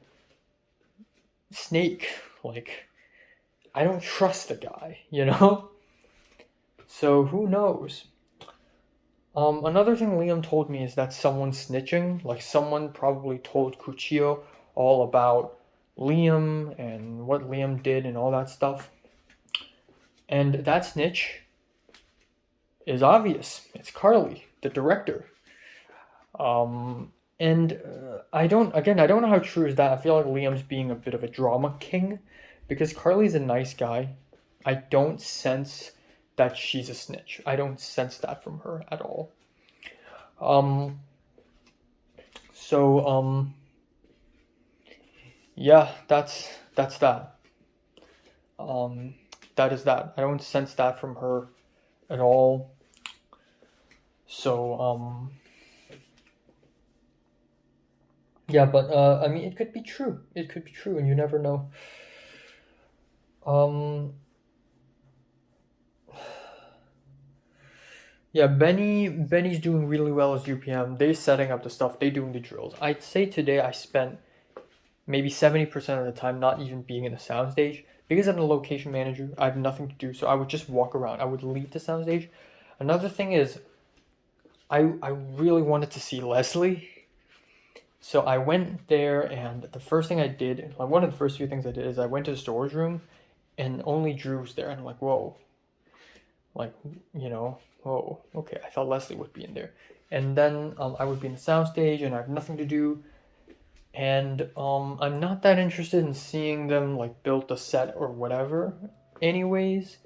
snake. Like, I don't trust the guy, So who knows? Another thing Liam told me is that someone's snitching. Like, someone probably told Kuchio all about Liam and what Liam did and all that stuff. And that snitch is obvious. It's Carly, the director. And I don't know how true is that. I feel like Liam's being a bit of a drama king because Carly's a nice guy. I don't sense that she's a snitch. I don't sense that from her at all. Yeah, that's that. That is that. I don't sense that from her at all. So, Yeah, but I mean, it could be true. It could be true, and you never know. Um, yeah, Benny's doing really well as UPM. They setting up the stuff. They doing the drills. I'd say today I spent maybe 70% of the time not even being in the soundstage because I'm the location manager. I have nothing to do, so I would just walk around. I would leave the soundstage. Another thing is, I really wanted to see Leslie. So I went there, and the first thing I did, like one of the first few things I did, is I went to the storage room, and only Drew was there. And I'm like, whoa, like, whoa, okay. I thought Leslie would be in there. And then I would be in the soundstage, and I have nothing to do. And I'm not that interested in seeing them like build the set or whatever. Anyways,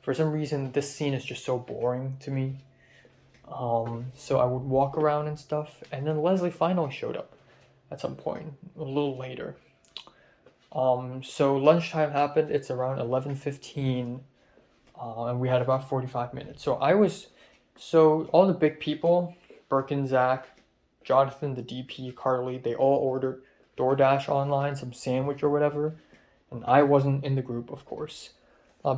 for some reason, this scene is just so boring to me. So I would walk around and stuff, and then Leslie finally showed up at some point, a little later. So lunchtime happened. It's around 11:15, and we had about 45 minutes. So all the big people, Birkin, Zach, Jonathan, the DP, Carly, they all ordered DoorDash online, some sandwich or whatever, and I wasn't in the group, of course.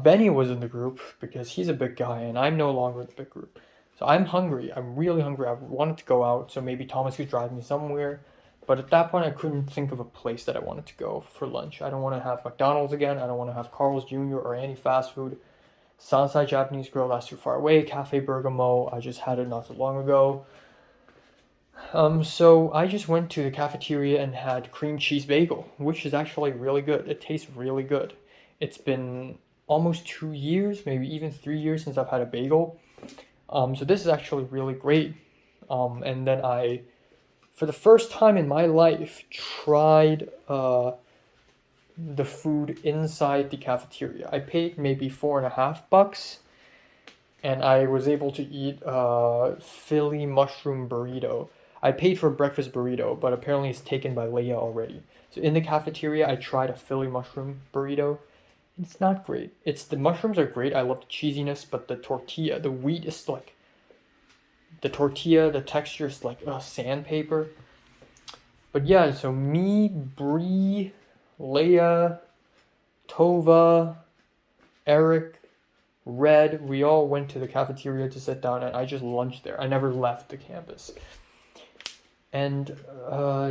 Benny was in the group because he's a big guy, and I'm no longer in the big group. So I'm hungry. I'm really hungry. I wanted to go out, so maybe Thomas could drive me somewhere. But at that point, I couldn't think of a place that I wanted to go for lunch. I don't want to have McDonald's again. I don't want to have Carl's Jr. or any fast food. Sunside Japanese Grill, that's too far away. Cafe Bergamo, I just had it not so long ago. So I just went to the cafeteria and had cream cheese bagel, which is actually really good. It tastes really good. It's been almost 2 years, maybe even 3 years since I've had a bagel. So this is actually really great. And then I, for the first time in my life, tried the food inside the cafeteria. I paid maybe $4.50, and I was able to eat Philly mushroom burrito. I paid for a breakfast burrito, but apparently it's taken by Leia already. So in the cafeteria, I tried a Philly mushroom burrito. It's not great. The mushrooms are great. I love the cheesiness, but the tortilla, the wheat is like the tortilla. The texture is like sandpaper. But yeah, so me, Bree, Leia, Tova, Eric, Red, we all went to the cafeteria to sit down, and I just lunched there. I never left the campus. And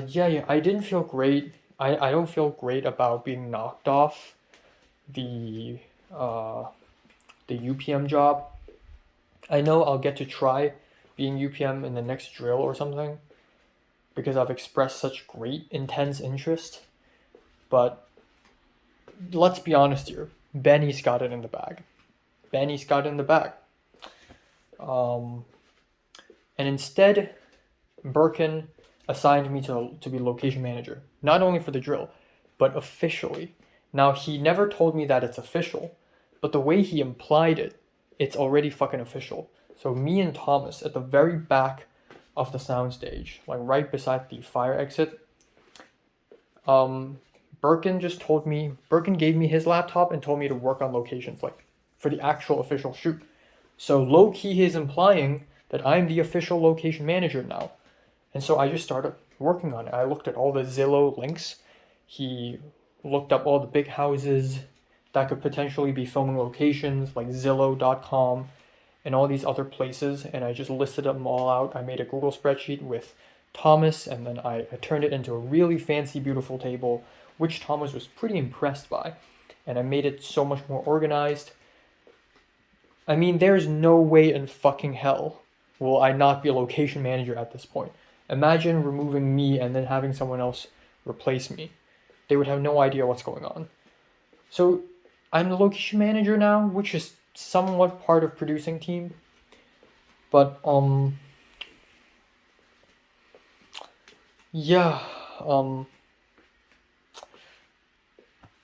yeah, I didn't feel great. I don't feel great about being knocked off the UPM job. I know I'll get to try being UPM in the next drill or something because I've expressed such great intense interest. But let's be honest here. Benny's got it in the bag. Benny's got it in the bag. And instead, Birkin assigned me to be location manager, not only for the drill, but officially. Now, he never told me that it's official, but the way he implied it, it's already fucking official. So me and Thomas at the very back of the soundstage, like right beside the fire exit, Birkin gave me his laptop and told me to work on locations, like for the actual official shoot. So low-key he's implying that I'm the official location manager now. And so I just started working on it. I looked at all the Zillow links. He looked up all the big houses that could potentially be filming locations, like Zillow.com and all these other places, and I just listed them all out. I made a Google spreadsheet with Thomas, and then I turned it into a really fancy, beautiful table, which Thomas was pretty impressed by, and I made it so much more organized. I mean, there's no way in fucking hell will I not be a location manager at this point. Imagine removing me and then having someone else replace me. They would have no idea what's going on. So I'm the location manager now, which is somewhat part of producing team. But yeah,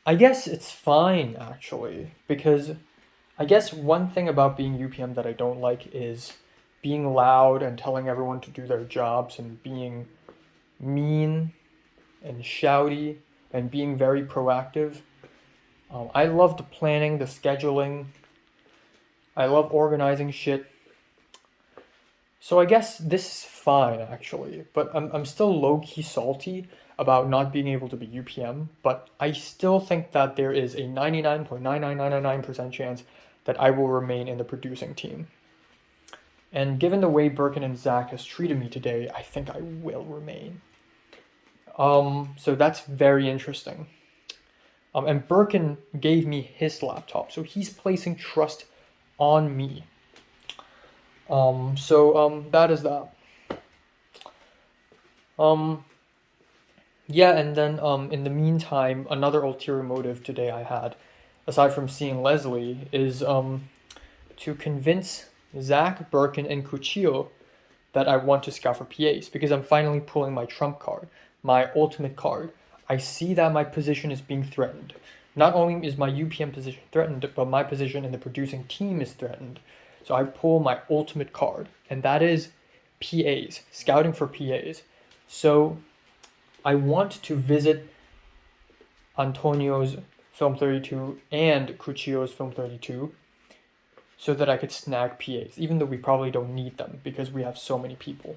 I guess it's fine actually, because I guess one thing about being UPM that I don't like is being loud and telling everyone to do their jobs and being mean and shouty and being very proactive. I love the planning, the scheduling. I love organizing shit. So I guess this is fine actually, but I'm still low-key salty about not being able to be UPM, but I still think that there is a 99.99999% chance that I will remain in the producing team. And given the way Birkin and Zach has treated me today, I think I will remain. So that's very interesting. And Birkin gave me his laptop, so he's placing trust on me. That is that. Yeah, and then in the meantime, another ulterior motive today I had, aside from seeing Leslie, is to convince Zach, Birkin, and Cuchillo that I want to scout for PAs because I'm finally pulling my trump card, my ultimate card. I see that my position is being threatened. Not only is my UPM position threatened, but my position in the producing team is threatened. So I pull my ultimate card, and that is PAs, scouting for PAs. So I want to visit Antonio's Film 32 and Cuchillo's Film 32 so that I could snag PAs, even though we probably don't need them because we have so many people.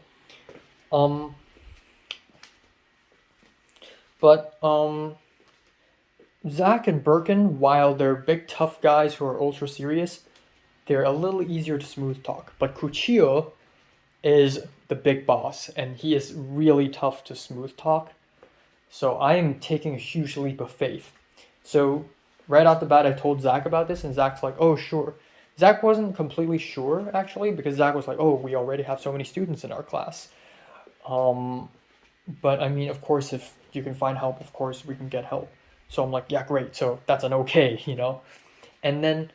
Zach and Birkin, while they're big tough guys who are ultra serious, they're a little easier to smooth talk. But Cuchillo is the big boss, and he is really tough to smooth talk. So I am taking a huge leap of faith. So right out the bat, I told Zach about this, and Zach's like, "Oh, sure." Zach wasn't completely sure actually, because Zach was like, "Oh, we already have so many students in our class." But I mean, of course, if you can find help, of course we can get help. So I'm like, yeah, great. So that's an okay, you know. And then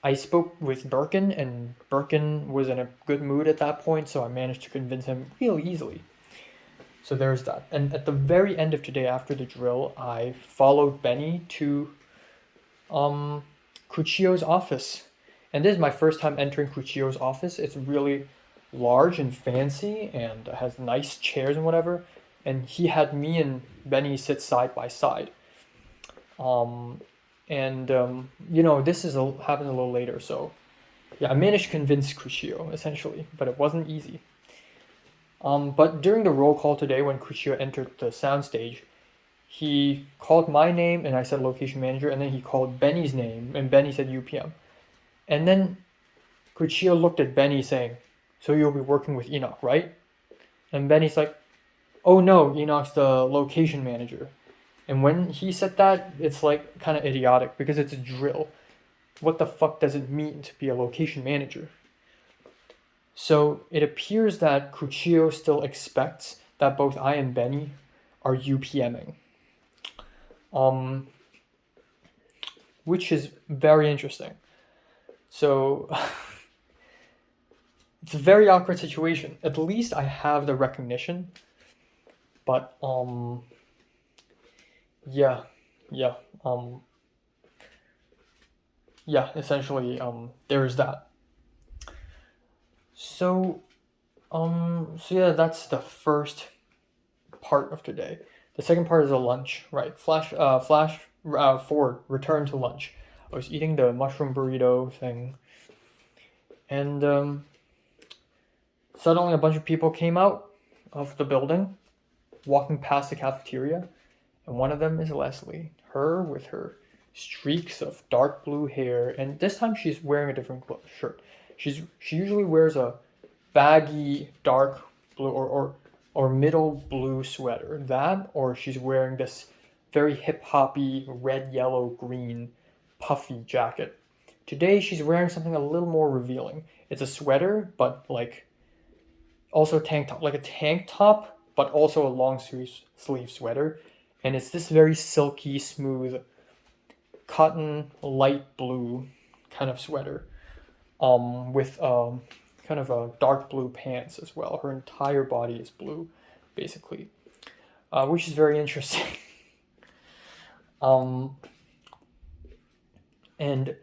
I spoke with Birkin, and Birkin was in a good mood at that point, so I managed to convince him real easily. So there's that. And at the very end of today, after the drill, I followed Benny to Cuchillo's office. And this is my first time entering Cuchillo's office. It's really large and fancy and has nice chairs and whatever. And he had me and Benny sit side by side. This happened a little later, so yeah, I managed to convince Cuchillo essentially, but it wasn't easy. But during the roll call today, when Cuchillo entered the soundstage, he called my name and I said location manager, and then he called Benny's name and Benny said UPM. And then Cuchillo looked at Benny saying, "So you'll be working with Enoch, right?" And Benny's like, "Oh no, Enoch's the location manager." And when he said that, it's like kind of idiotic because it's a drill. What the fuck does it mean to be a location manager? So it appears that Cuchillo still expects that both I and Benny are UPMing. Which is very interesting. So it's a very awkward situation. At least I have the recognition. But essentially there is that. So that's the first part of today. The second part is a lunch, right? Flash forward, return to lunch. I was eating the mushroom burrito thing, and suddenly a bunch of people came out of the building, walking past the cafeteria, and one of them is Leslie. Her with her streaks of dark blue hair, and this time she's wearing a different shirt. She usually wears a baggy dark blue or middle blue sweater. That, or she's wearing this very hip hoppy red, yellow, green puffy jacket. Today she's wearing something a little more revealing. It's a sweater, but like also tank top, like a tank top, but also a long sleeve sweater. And it's this very silky, smooth, cotton, light blue kind of sweater, with kind of a dark blue pants as well. Her entire body is blue, basically, which is very interesting. And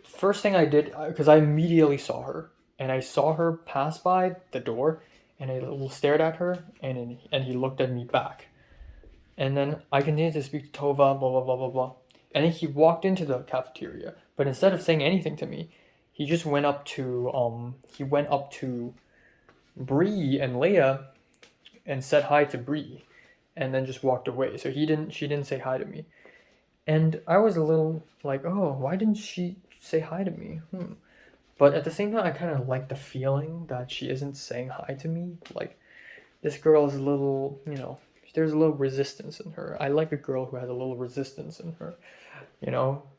first thing I did, because I immediately saw her, and I saw her pass by the door, and I stared at her, and he looked at me back. And then I continued to speak to Tova, blah, blah, blah, blah, blah. And then he walked into the cafeteria, but instead of saying anything to me, he just went up to Bree and Leia and said hi to Bree and then just walked away. So she didn't say hi to me. And I was a little like, oh, why didn't she say hi to me? But at the same time, I kind of like the feeling that she isn't saying hi to me. Like, this girl is a little, there's a little resistance in her. I like a girl who has a little resistance in her.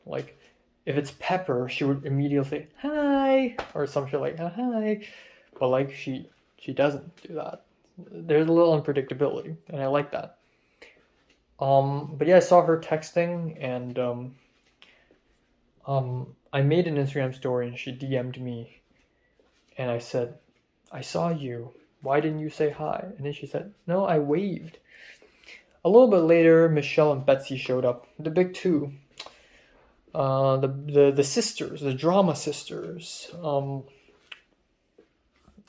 Like, if it's Pepper, she would immediately say, hi, or some shit like, hi. But, like, she doesn't do that. There's a little unpredictability, and I like that. But yeah, I saw her texting, and I made an Instagram story, and she DM'd me, and I said, I saw you. Why didn't you say hi? And then she said, no, I waved. A little bit later, Michelle and Betsy showed up, the big two. The sisters, the drama sisters.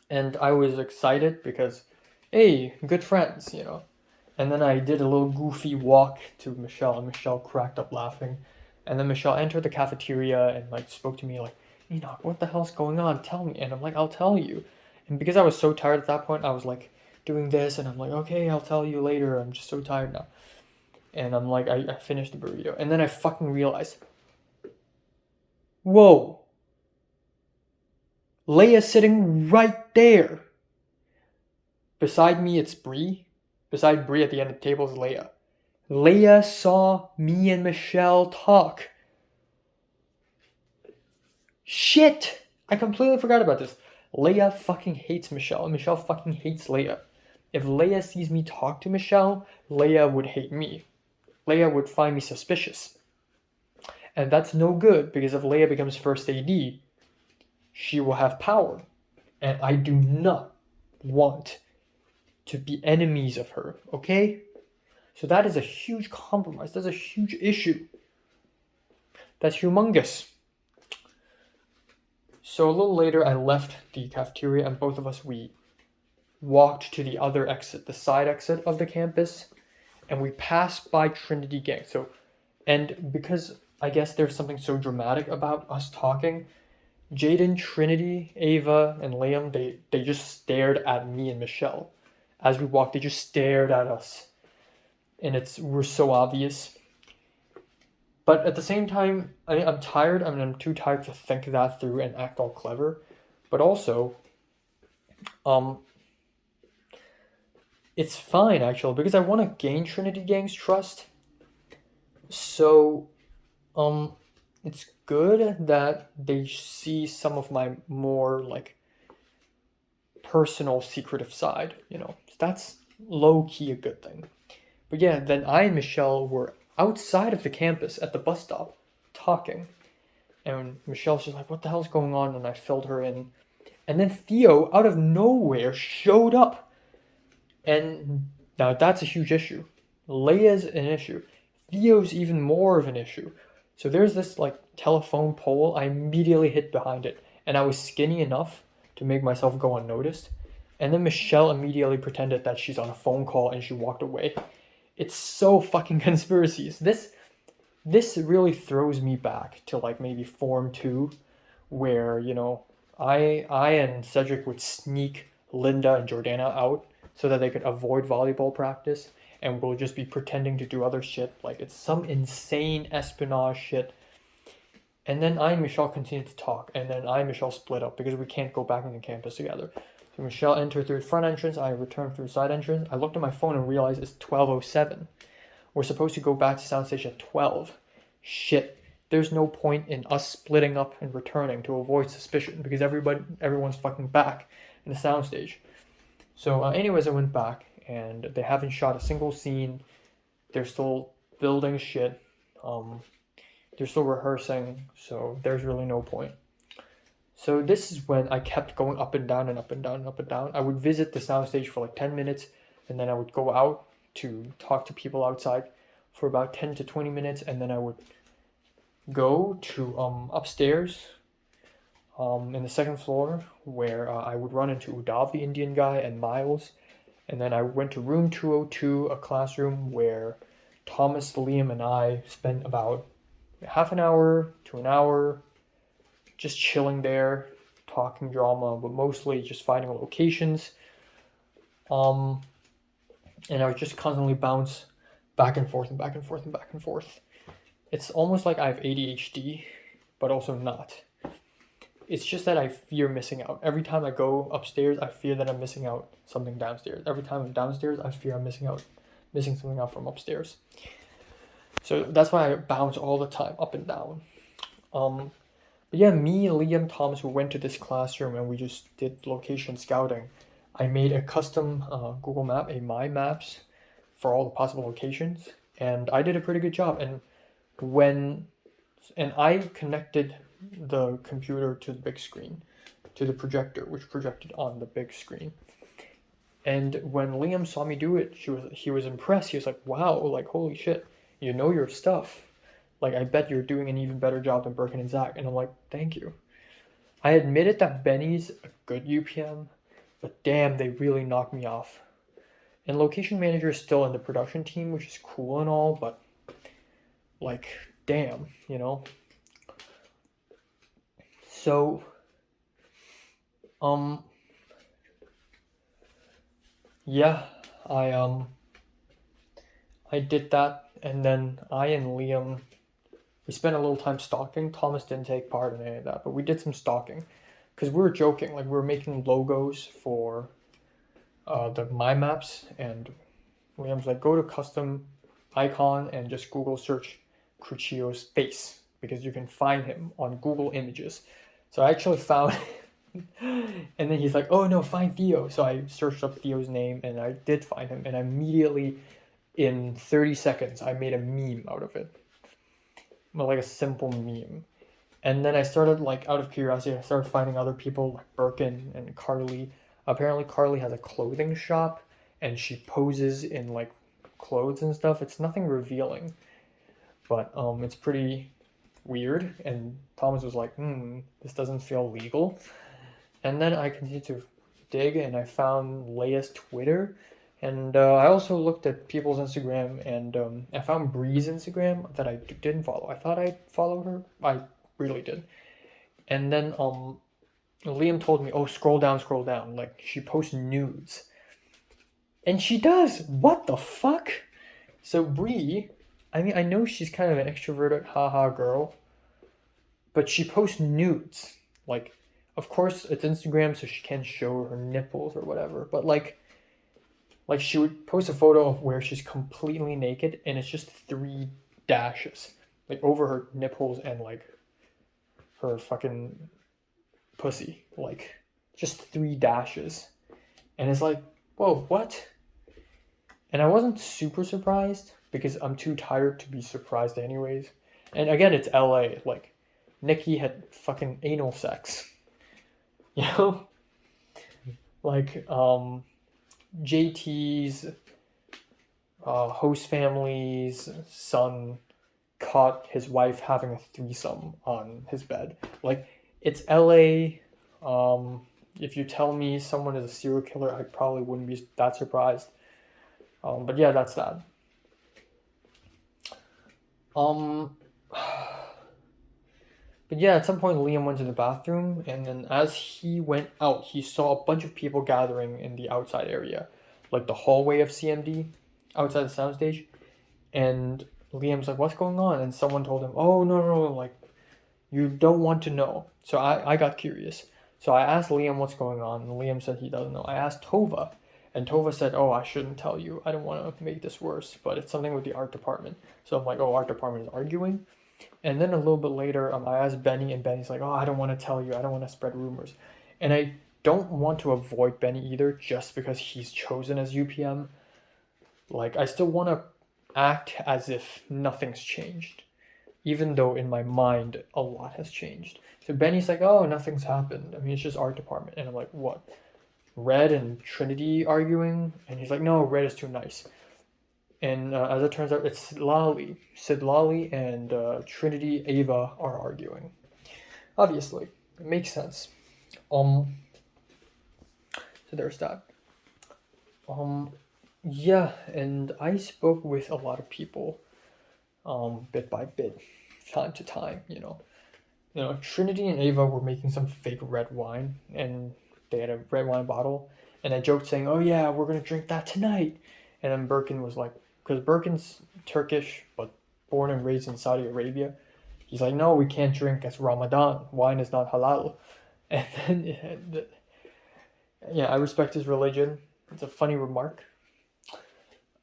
And I was excited because, hey, good friends, And then I did a little goofy walk to Michelle, and Michelle cracked up laughing. And then Michelle entered the cafeteria and like spoke to me like, Enoch, what the hell's going on? Tell me. And I'm like, I'll tell you. And because I was so tired at that point, I was like doing this, and I'm like, okay, I'll tell you later. I'm just so tired now. And I'm like, I finished the burrito. And then I fucking realized, whoa. Leia's sitting right there. Beside me, it's Bree. Beside Bree at the end of the table is Leia. Leia saw me and Michelle talk. Shit! I completely forgot about this. Leia fucking hates Michelle, and Michelle fucking hates Leia. If Leia sees me talk to Michelle, Leia would hate me. Leia would find me suspicious. And that's no good, because if Leia becomes first AD, she will have power. And I do not want to be enemies of her, okay? So that is a huge compromise. That's a huge issue. That's humongous. So a little later, I left the cafeteria, and both of us, we walked to the other exit, the side exit of the campus, and we passed by Trinity Gang. And because I guess there's something so dramatic about us talking, Jaden, Trinity, Ava, and Liam, they just stared at me and Michelle. As we walked, they just stared at us. And we're so obvious. But at the same time, I'm tired. I'm too tired to think that through and act all clever. But also, it's fine, actually, because I want to gain Trinity Gang's trust. So, it's good that they see some of my more, like, personal, secretive side, That's low-key a good thing. But yeah, then I and Michelle were outside of the campus at the bus stop talking. And Michelle's just like, what the hell's going on? And I filled her in. And then Theo, out of nowhere, showed up. And now that's a huge issue. Leia's an issue. Theo's even more of an issue. So there's this like telephone pole. I immediately hid behind it. And I was skinny enough to make myself go unnoticed. And then Michelle immediately pretended that she's on a phone call and she walked away. It's so fucking conspiracies. This really throws me back to like maybe Form 2, where, I and Cedric would sneak Linda and Jordana out so that they could avoid volleyball practice, and we'll just be pretending to do other shit. Like, it's some insane espionage shit. And then I and Michelle continued to talk, and then I and Michelle split up because we can't go back on the campus together. So Michelle entered through the front entrance, I returned through the side entrance. I looked at my phone and realized it's 12:07. We're supposed to go back to Soundstage at 12. Shit. There's no point in us splitting up and returning to avoid suspicion because everyone's fucking back in the Soundstage. So anyways, I went back, and they haven't shot a single scene. They're still building shit. They're still rehearsing, so there's really no point. So this is when I kept going up and down and up and down and up and down. I would visit the Soundstage for like 10 minutes, and then I would go out to talk to people outside for about 10 to 20 minutes, and then I would go to upstairs in the second floor, where I would run into Udav, the Indian guy, and Miles. And then I went to room 202, a classroom where Thomas, Liam, and I spent about half an hour to an hour just chilling there, talking drama, but mostly just finding locations. And I would just constantly bounce back and forth and back and forth and back and forth. It's almost like I have ADHD, but also not. It's just that I fear missing out. Every time I go upstairs, I fear that I'm missing out something downstairs. Every time I'm downstairs, I fear I'm missing something out from upstairs. So that's why I bounce all the time, up and down. But yeah, me, Liam, Thomas, we went to this classroom and we just did location scouting. I made a custom Google map, a My Maps, for all the possible locations, and I did a pretty good job. And I connected the computer to the big screen, to the projector, which projected on the big screen. And when Liam saw me do it, he was impressed. He was like, "Wow, like holy shit, you know your stuff. Like I bet you're doing an even better job than Birkin and Zach." And I'm like, "Thank you." I admitted that Benny's a good UPM, but damn, they really knocked me off. And location manager is still in the production team, which is cool and all, but like, damn, you know. So, yeah, I did that, and then I and Liam, we spent a little time stalking. Thomas didn't take part in any of that, but we did some stalking, because we were joking, like we were making logos for the My Maps, and Liam's like, go to custom icon and just Google search Crucchio's face, because you can find him on Google Images. So I actually found and then he's like, oh no, find Theo. So I searched up Theo's name and I did find him, and immediately in 30 seconds I made a meme out of it. Well, like a simple meme. And then I started, like, out of curiosity, I started finding other people like Birkin and Carly. Apparently Carly has a clothing shop and she poses in like clothes and stuff. It's nothing revealing, but it's pretty weird. And Thomas was like, this doesn't feel legal. And then I continued to dig and I found Leia's Twitter, and I also looked at people's Instagram, and I found Bree's Instagram that I didn't follow. I thought I'd follow her. I really did. And then Liam told me, oh, scroll down, like she posts nudes. And she does. What the fuck? So Bree, I mean, I know she's kind of an extroverted haha girl, but she posts nudes. Like, of course it's Instagram, so she can't show her nipples or whatever, but like she would post a photo of where she's completely naked and it's just 3 dashes like over her nipples and like her fucking pussy, like just 3 dashes. And it's like, whoa, what? And I wasn't super surprised because I'm too tired to be surprised anyways. And again, it's LA. Like, Nikki had fucking anal sex. You know? Like, JT's host family's son caught his wife having a threesome on his bed. Like, it's LA. If you tell me someone is a serial killer, I probably wouldn't be that surprised. But yeah, that's that. But yeah, at some point Liam went to the bathroom, and then as he went out, he saw a bunch of people gathering in the outside area, like the hallway of CMD, outside the soundstage. And Liam's like, what's going on? And someone told him, oh, no, like, you don't want to know. So I got curious. So I asked Liam what's going on, and Liam said he doesn't know. I asked Tova, and Tova said, oh, I shouldn't tell you. I don't want to make this worse, but it's something with the art department. So I'm like, oh, art department is arguing? And then a little bit later, I asked Benny, and Benny's like, oh, I don't want to tell you. I don't want to spread rumors. And I don't want to avoid Benny either, just because he's chosen as UPM. Like, I still want to act as if nothing's changed, even though in my mind, a lot has changed. So Benny's like, oh, nothing's happened. I mean, it's just art department. And I'm like, what? Red and Trinity arguing? And he's like, no, Red is too nice. And as it turns out, it's Sid Lally and Trinity Ava are arguing. Obviously, it makes sense. So there's that. Yeah, and I spoke with a lot of people, bit by bit, time to time, you know. Trinity and Ava were making some fake red wine, and they had a red wine bottle, and I joked saying, "Oh yeah, we're gonna drink that tonight," and then Birkin was like, because Birkin's Turkish but born and raised in Saudi Arabia, he's like, "No, we can't drink. It's Ramadan. Wine is not halal," and then yeah, I respect his religion. It's a funny remark.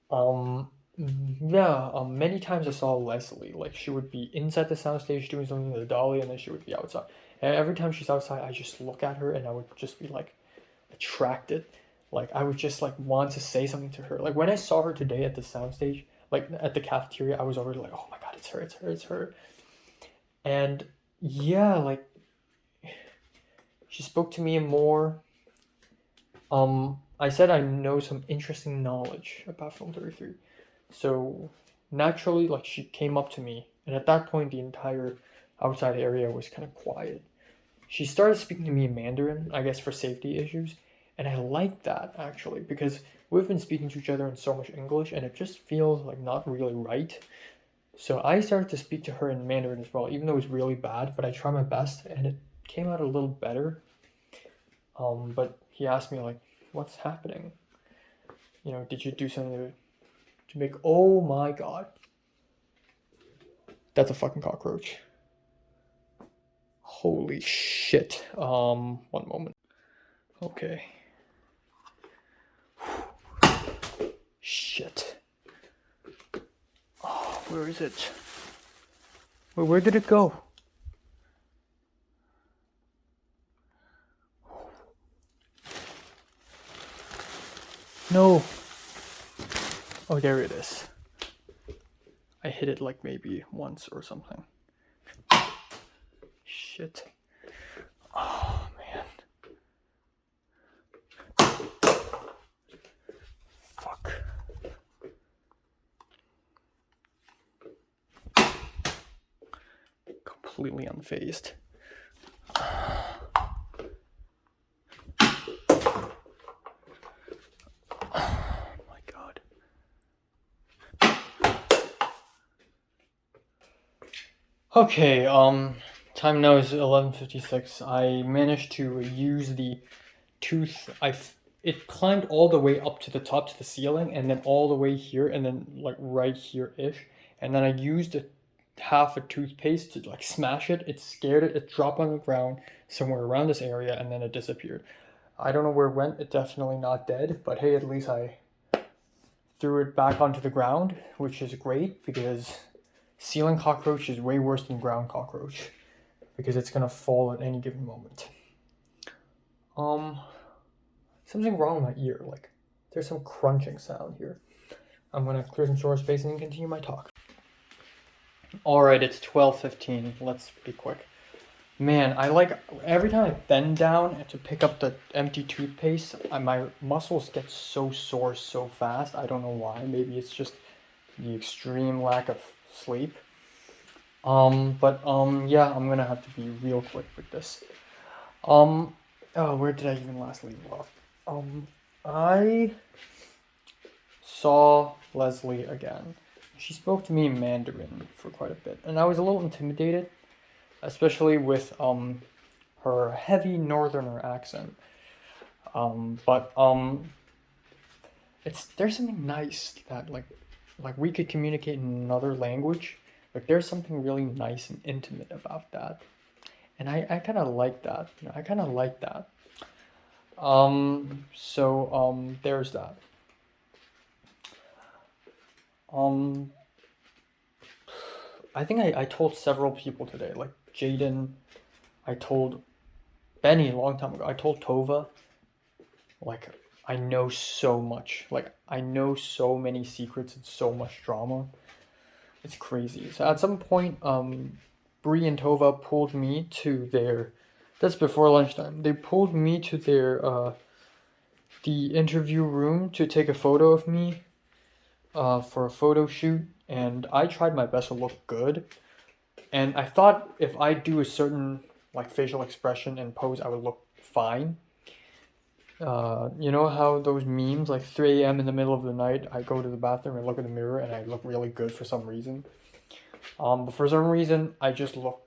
Yeah, many times I saw Leslie. Like, she would be inside the soundstage doing something with the dolly, and then she would be outside. And every time she's outside, I just look at her, and I would just be like attracted. Like, I would just like want to say something to her. Like, when I saw her today at the soundstage, like at the cafeteria, I was already like, oh my god, it's her, it's her, it's her. And yeah, like, she spoke to me more. I said I know some interesting knowledge about Film 33. So naturally, like, she came up to me, and at that point, the entire outside area was kind of quiet. She started speaking to me in Mandarin, I guess for safety issues, and I like that actually because we've been speaking to each other in so much English, and it just feels like not really right. So I started to speak to her in Mandarin as well, even though it was really bad, but I tried my best, and it came out a little better. But he asked me like, "What's happening? Did you do something to make?" Oh my god, that's a fucking cockroach. Holy shit. One moment. Okay. Shit. Oh, where is it? Where did it go? No. Oh, there it is. I hit it like maybe once or something. Shit. Oh, man. Fuck. Completely unfazed. Okay, time now is 11:56. I managed to use the tooth. It climbed all the way up to the top to the ceiling, and then all the way here, and then like right here-ish. And then I used half a toothpaste to like smash it. It scared it. It dropped on the ground somewhere around this area, and then it disappeared. I don't know where it went. It's definitely not dead, but hey, at least I threw it back onto the ground, which is great because ceiling cockroach is way worse than ground cockroach because it's gonna fall at any given moment. Something wrong with my ear. Like, there's some crunching sound here. I'm gonna clear some storage space and continue my talk. Alright, it's 12:15. Let's be quick. Man, I like every time I bend down to pick up the empty toothpaste, my muscles get so sore so fast. I don't know why. Maybe it's just the extreme lack of sleep. Yeah, I'm gonna have to be real quick with this. Oh, where did I even last leave off? I saw Leslie again. She spoke to me in Mandarin for quite a bit, and I was a little intimidated, especially with her heavy northerner accent. There's something nice that like we could communicate in another language. Like, there's something really nice and intimate about that, and I kind of like that. I kind of like that. There's that. I think I told several people today, like Jaden. I told Benny a long time ago. I told Tova. Like, I know so much. Like, I know so many secrets and so much drama. It's crazy. So at some point, Bree and Tova pulled me to their. That's before lunchtime. They pulled me to their the interview room to take a photo of me, for a photo shoot, and I tried my best to look good. And I thought if I do a certain like facial expression and pose, I would look fine. You know how those memes, like 3 a.m. in the middle of the night, I go to the bathroom and look in the mirror and I look really good for some reason. But for some reason, I just look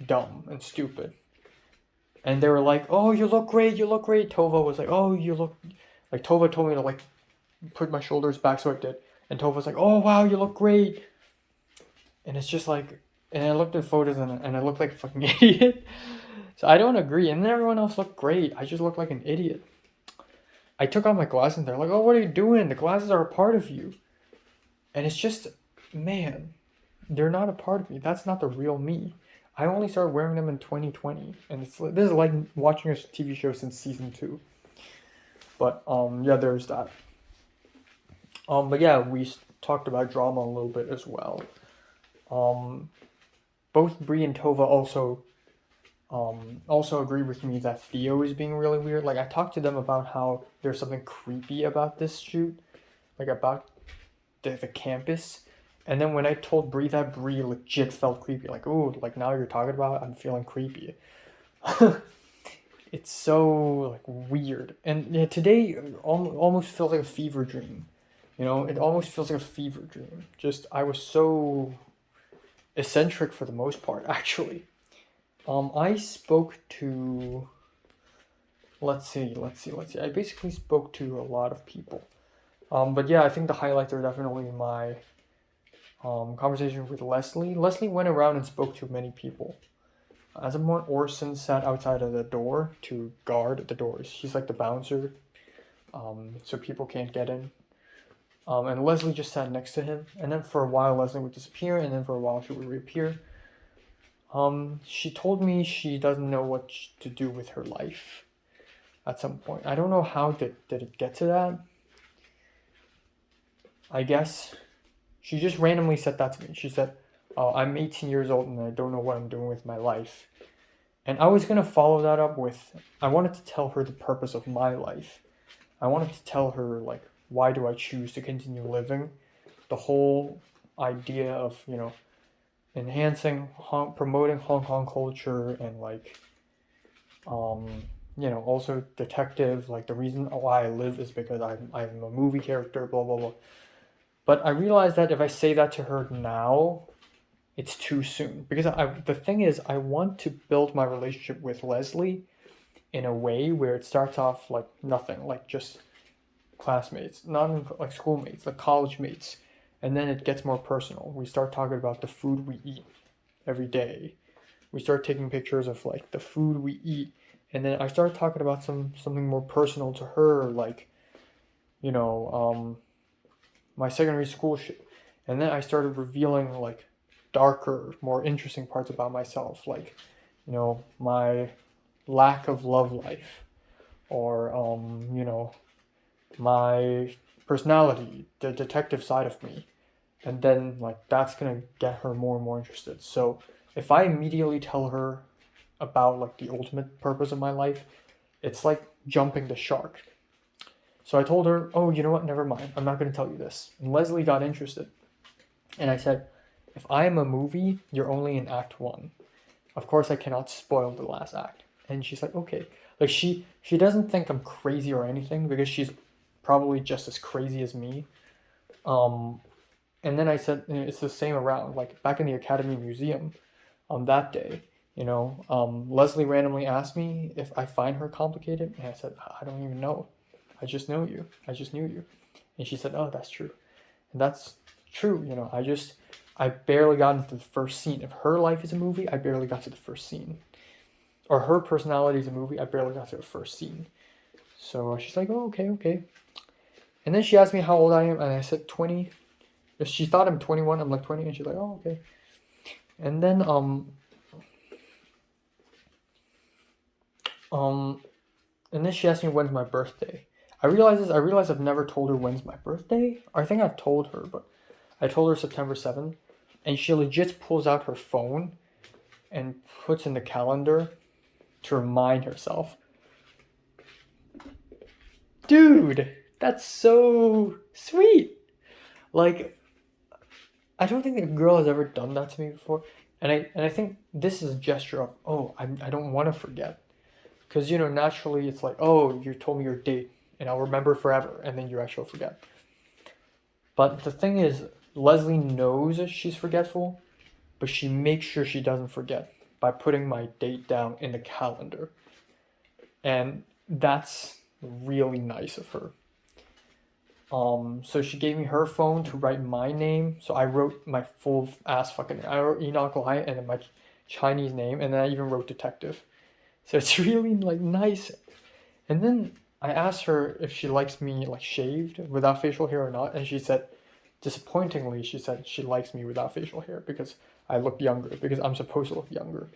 dumb and stupid. And they were like, "Oh, you look great, you look great." Tova was like, "Oh, you look..." Like, Tova told me to, like, put my shoulders back, so I did. And Tova was like, "Oh, wow, you look great." And it's just like... And I looked at photos and I looked like a fucking idiot. So I don't agree. And then everyone else looked great. I just looked like an idiot. I took off my glasses and they're like, "Oh, what are you doing? The glasses are a part of you." And it's just... Man, they're not a part of me. That's not the real me. I only started wearing them in 2020, and this is like watching a TV show since season 2. But yeah, there's that. But yeah, we talked about drama a little bit as well. Both Bree and Tova also agree with me that Theo is being really weird. Like, I talked to them about how there's something creepy about this shoot, like about the campus. And then when I told Bree that, Bree legit felt creepy. Like, "Ooh, like now you're talking about it, I'm feeling creepy." It's so like weird. And yeah, today almost feels like a fever dream. You know, it almost feels like a fever dream. Just, I was so eccentric for the most part, actually. I spoke to... Let's see. I basically spoke to a lot of people. But yeah, I think the highlights are definitely my... conversation with Leslie. Leslie went around and spoke to many people. Asimont Orson sat outside of the door to guard the doors. She's like the bouncer, so people can't get in. And Leslie just sat next to him. And then for a while, Leslie would disappear, and then for a while, she would reappear. She told me she doesn't know what to do with her life at some point. I don't know how did it get to that. I guess... She just randomly said that to me. She said, "Oh, I'm 18 years old and I don't know what I'm doing with my life." And I was going to follow that up with, I wanted to tell her the purpose of my life. I wanted to tell her, like, why do I choose to continue living? The whole idea of, you know, enhancing, promoting Hong Kong culture and, like, you know, also detective. Like, the reason why I live is because I'm a movie character, blah, blah, blah. But I realized that if I say that to her now, it's too soon. Because the thing is, I want to build my relationship with Leslie in a way where it starts off like nothing, like just classmates, not even like schoolmates, like college mates. And then it gets more personal. We start talking about the food we eat every day. We start taking pictures of like the food we eat. And then I start talking about something more personal to her, like, you know, my secondary school shit. And then I started revealing like darker, more interesting parts about myself, like, you know, my lack of love life, or you know, my personality, the detective side of me. And then like that's gonna get her more and more interested. So if I immediately tell her about like the ultimate purpose of my life, it's like jumping the shark. So I told her, "Oh, you know what? Never mind. I'm not going to tell you this." And Leslie got interested. And I said, "If I am a movie, you're only in act 1. Of course, I cannot spoil the last act." And she's like, "Okay." Like, she doesn't think I'm crazy or anything, because she's probably just as crazy as me. And then I said, it's the same around. Like, back in the Academy Museum on that day, you know, Leslie randomly asked me if I find her complicated. And I said, "I don't even know. I just know you. I just knew you." And she said, "Oh, that's true." And that's true, you know. I barely got into the first scene. If her life is a movie, I barely got to the first scene. Or her personality is a movie, I barely got to the first scene. So she's like, "Oh, okay." And then she asked me how old I am, and I said 20. If she thought I'm 21, I'm like 20, and she's like, "Oh, okay." And then, and then she asked me when's my birthday. I realized I've never told her when's my birthday. I think I've told her, but I told her September 7th. And she legit pulls out her phone and puts in the calendar to remind herself. Dude, that's so sweet. Like, I don't think a girl has ever done that to me before. And I think this is a gesture of, oh, I don't want to forget. Because, you know, naturally it's like, oh, you told me your date and I'll remember forever. And then you actually forget. But the thing is, Leslie knows she's forgetful, but she makes sure she doesn't forget by putting my date down in the calendar. And that's really nice of her. So she gave me her phone to write my name. So I wrote my full ass fucking name. I wrote Enoch Lai and then my Chinese name, and then I even wrote detective. So it's really like nice. And then I asked her if she likes me like shaved without facial hair or not, and she said, disappointingly, she said she likes me without facial hair because I look younger, because I'm supposed to look younger.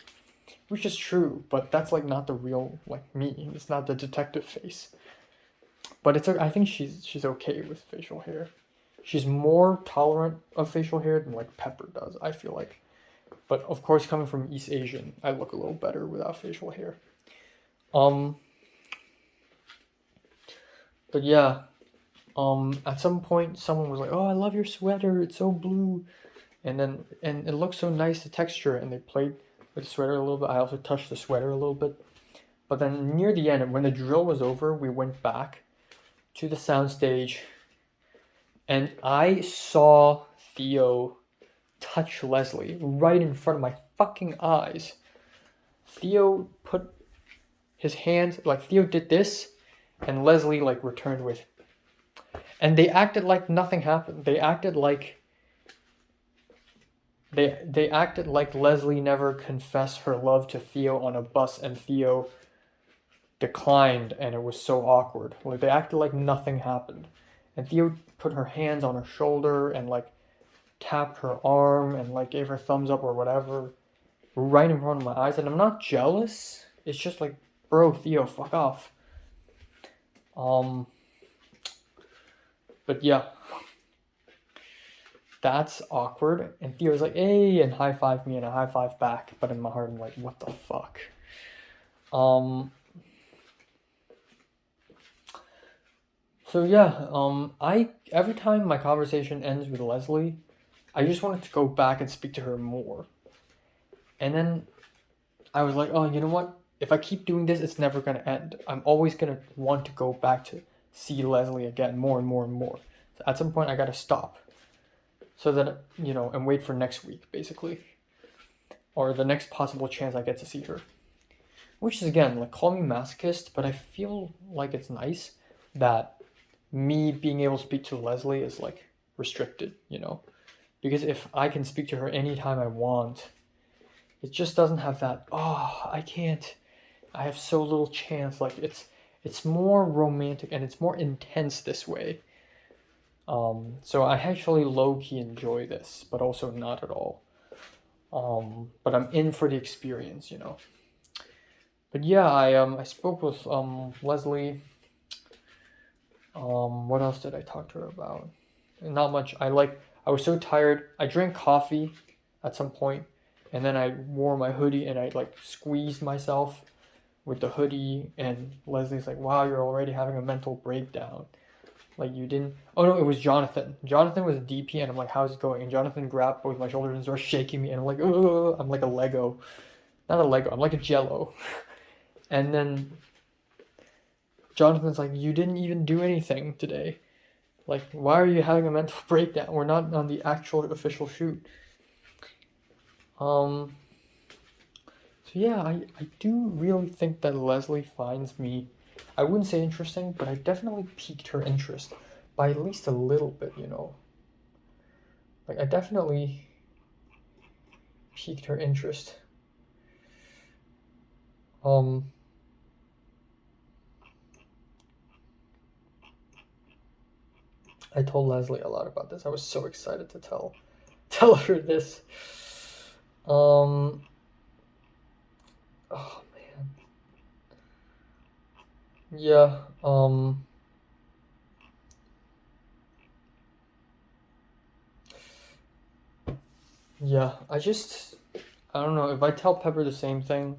Which is true, but that's like not the real like me. It's not the detective face. But it's I think she's okay with facial hair. She's more tolerant of facial hair than like Pepper does, I feel like. But of course, coming from East Asian, I look a little better without facial hair. But yeah, at some point someone was like, "Oh, I love your sweater. It's so blue," and it looks so nice, the texture. And they played with the sweater a little bit. I also touched the sweater a little bit. But then near the end, when the drill was over, we went back to the soundstage, and I saw Theo touch Leslie right in front of my fucking eyes. Theo put his hands, like Theo did this, and Leslie like returned with. And they acted like nothing happened. They acted like Leslie never confessed her love to Theo on a bus, and Theo declined, and it was so awkward. Like they acted like nothing happened. And Theo put her hands on her shoulder and like tapped her arm and like gave her thumbs up or whatever right in front of my eyes. And I'm not jealous. It's just like, bro, Theo, fuck off. But yeah, that's awkward. And Theo's like, hey, and high five me, and I high five back. But in my heart, I'm like, what the fuck? So yeah, I every time my conversation ends with Leslie, I just wanted to go back and speak to her more. And then I was like, oh, you know what? If I keep doing this, it's never gonna end. I'm always gonna want to go back to see Leslie again more and more and more. So at some point I gotta stop. So that, you know, and wait for next week, basically. Or the next possible chance I get to see her. Which is again, like, call me masochist, but I feel like it's nice that me being able to speak to Leslie is like restricted, you know? Because if I can speak to her anytime I want, it just doesn't have that, oh, I can't, I have so little chance. Like it's more romantic and it's more intense this way. So I actually low-key enjoy this, but also not at all. But I'm in for the experience, you know? But yeah, I spoke with Leslie. What else did I talk to her about? Not much. I was so tired. I drank coffee at some point, and then I wore my hoodie and I like squeezed myself with the hoodie, and Leslie's like, wow, you're already having a mental breakdown. Like you didn't, oh no, it was Jonathan. Jonathan was DP, and I'm like, how's it going? And Jonathan grabbed both my shoulders and started shaking me, and I'm like, oh, I'm like a Lego. Not a Lego, I'm like a Jello. And then Jonathan's like, you didn't even do anything today. Like, why are you having a mental breakdown? We're not on the actual official shoot. So yeah, I do really think that Leslie finds me, I wouldn't say interesting, but I definitely piqued her interest by at least a little bit, you know. Like, I definitely piqued her interest. I told Leslie a lot about this. I was so excited to tell her this. Oh man. Yeah, yeah, I don't know, if I tell Pepper the same thing,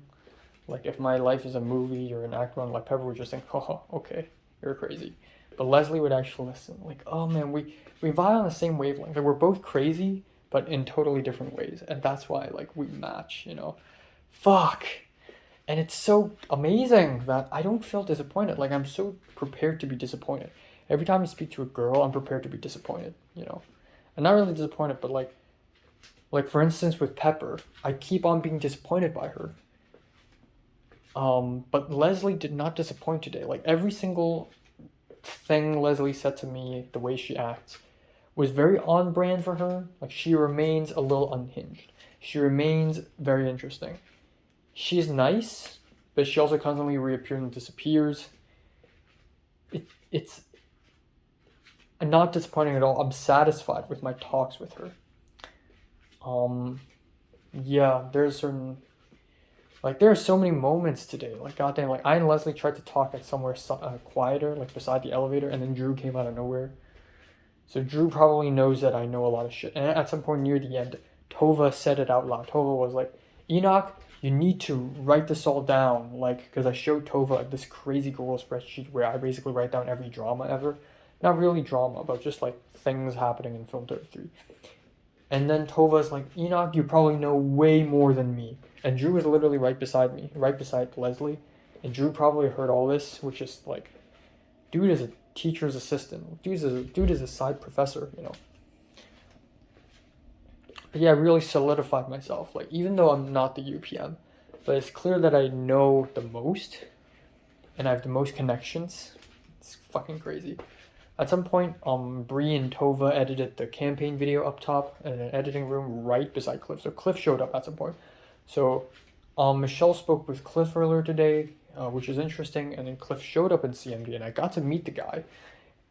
like if my life is a movie or an act one, like Pepper would just think, oh, okay, you're crazy. But Leslie would actually listen, like, oh man, we vibe on the same wavelength. Like, we're both crazy, but in totally different ways. And that's why, like, we match, you know? Fuck. And it's so amazing that I don't feel disappointed. Like, I'm so prepared to be disappointed. Every time I speak to a girl, I'm prepared to be disappointed, you know? I'm not really disappointed, but like, Like, for instance, with Pepper, I keep on being disappointed by her. But Leslie did not disappoint today. Like, every single thing Leslie said to me, the way she acts, was very on brand for her. Like, she remains a little unhinged. She remains very interesting. She's nice, but she also constantly reappears and disappears. It's not disappointing at all. I'm satisfied with my talks with her. Yeah, there's certain, like, there are so many moments today. Like, goddamn, like, I and Leslie tried to talk at somewhere quieter, like beside the elevator, and then Drew came out of nowhere. So Drew probably knows that I know a lot of shit. And at some point near the end, Tova said it out loud. Tova was like, Enoch, you need to write this all down. Like, because I showed Tova this crazy Google spreadsheet where I basically write down every drama ever. Not really drama, but just like things happening in Film 33. And then Tova's like, Enoch, you probably know way more than me. And Drew was literally right beside me, right beside Leslie. And Drew probably heard all this, which is like, dude is a teacher's assistant. Dude is a side professor, you know. But yeah, I really solidified myself. Like, even though I'm not the UPM, but it's clear that I know the most, and I have the most connections. It's fucking crazy. At some point, Bree and Tova edited the campaign video up top in an editing room right beside Cliff. So Cliff showed up at some point. So Michelle spoke with Cliff earlier today, which is interesting. And then Cliff showed up in CMD, and I got to meet the guy.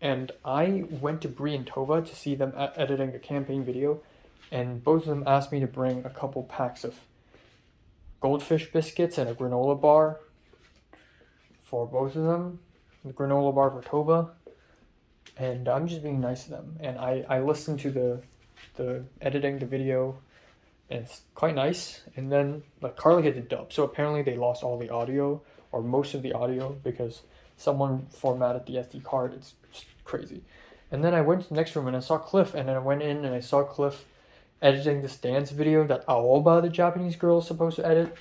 And I went to Bree and Tova to see them editing the campaign video. And both of them asked me to bring a couple packs of goldfish biscuits and a granola bar for both of them. The granola bar for Tova. And I'm just being nice to them. And I listened to the editing, the video, and it's quite nice. And then like Carly had to dub. So apparently they lost all the audio, or most of the audio, because someone formatted the SD card. It's just crazy. And then I went to the next room and I saw Cliff. And then I went in and I saw Cliff editing this dance video that Aoba, the Japanese girl, is supposed to edit.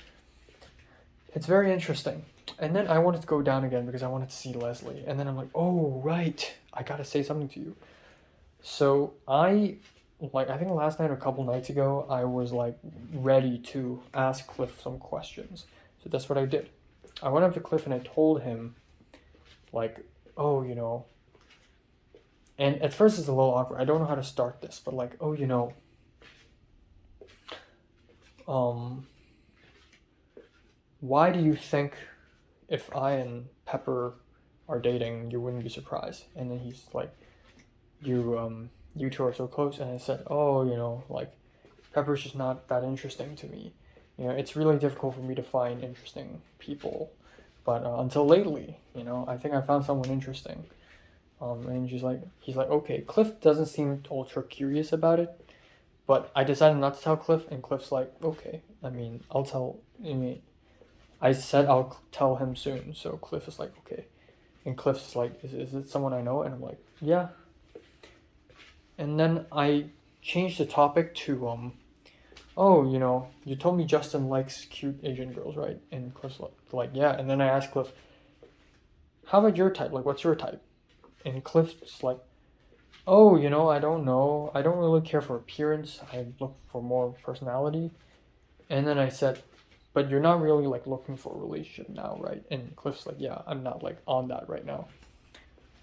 It's very interesting. And then I wanted to go down again because I wanted to see Leslie. And then I'm like, oh, right. I gotta say something to you. So I think last night or a couple nights ago, I was like ready to ask Cliff some questions. So that's what I did. I went up to Cliff and I told him, like, oh, you know, and at first it's a little awkward. I don't know how to start this, but like, oh, you know, why do you think if I and Pepper are dating, you wouldn't be surprised? And then he's like, you two are so close. And I said, oh, you know, like, Pepper's just not that interesting to me. You know, it's really difficult for me to find interesting people. But until lately, you know, I think I found someone interesting. And he's like, okay, Cliff doesn't seem ultra curious about it. But I decided not to tell Cliff, and Cliff's like, okay, I said I'll tell him soon, so Cliff is like, okay. And Cliff's like, is it someone I know? And I'm like, yeah. And then I changed the topic to, oh, you know, you told me Justin likes cute Asian girls, right? And Cliff's like, yeah. And then I asked Cliff, how about your type? Like, what's your type? And Cliff's like, oh, you know, I don't know. I don't really care for appearance. I look for more personality. And then I said, but you're not really like looking for a relationship now, right? And Cliff's like, yeah, I'm not like on that right now.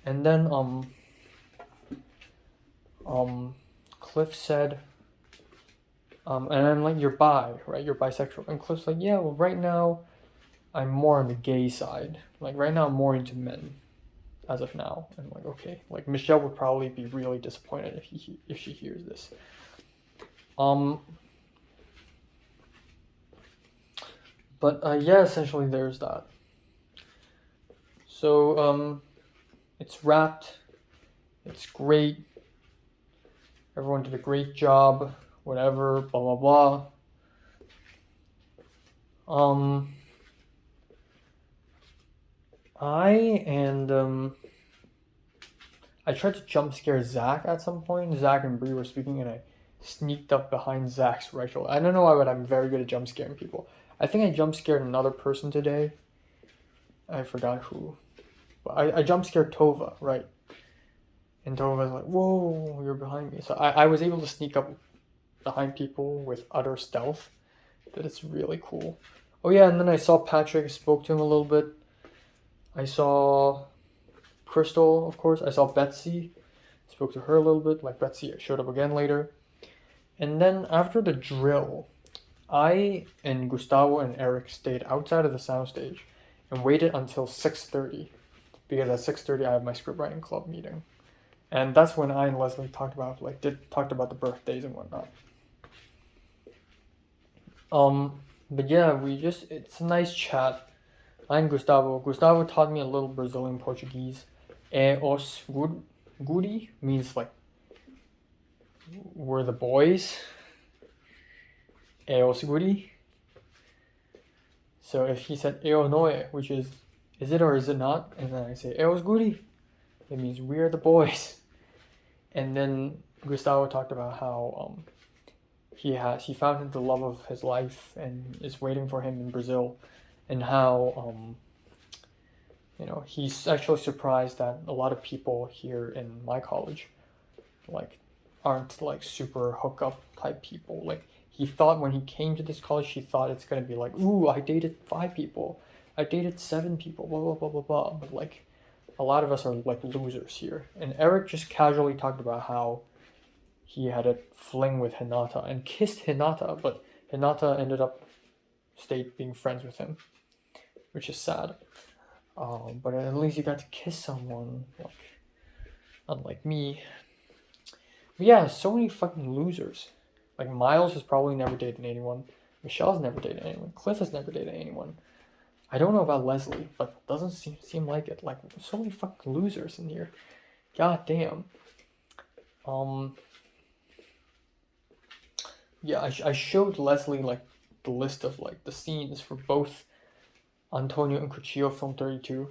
And then Cliff said, and I'm like, you're bi, right? You're bisexual. And Cliff's like, yeah, well, right now I'm more on the gay side. Like, right now I'm more into men as of now. And I'm like, okay. Like, Michelle would probably be really disappointed if she hears this. But yeah, essentially there's that. So it's wrapped. It's great. Everyone did a great job. Whatever. Blah blah blah. I tried to jump scare Zach at some point. Zach and Bree were speaking, and I sneaked up behind Zach's right shoulder. I don't know why, but I'm very good at jump scaring people. I think I jump scared another person today. I forgot who. But I jump scared Tova, right? And Tova was like, whoa, you're behind me. So I was able to sneak up behind people with utter stealth that it's really cool. Oh yeah, and then I saw Patrick, spoke to him a little bit. I saw Crystal, of course. I saw Betsy, spoke to her a little bit. Like Betsy showed up again later. And then after the drill, I and Gustavo and Eric stayed outside of the soundstage and waited until 6:30 because at 6:30 I have my scriptwriting club meeting. And that's when I and Leslie talked about the birthdays and whatnot. But yeah, it's a nice chat. I and Gustavo taught me a little Brazilian Portuguese. Os guri means like we're the boys. Os guri. So if he said eu noe, which is it or is it not? And then I say os guri, it means we're the boys. And then Gustavo talked about how he found the love of his life and is waiting for him in Brazil, and how he's actually surprised that a lot of people here in my college like aren't like super hookup type people. Like he thought when he came to this college, he thought it's gonna be like, ooh, I dated 5 people, I dated 7 people, blah blah blah blah blah. But like a lot of us are like losers here. And Eric just casually talked about how he had a fling with Hinata and kissed Hinata, but Hinata ended up being friends with him, which is sad. But at least you got to kiss someone, like unlike me. But yeah, so many fucking losers. Like Miles has probably never dated anyone. Michelle's never dated anyone. Cliff has never dated anyone. I don't know about Leslie, but it doesn't seem like it. Like so many fucking losers in here. God damn. Yeah, I showed Leslie like the list of like the scenes for both Antonio and Cuchillo Film 32.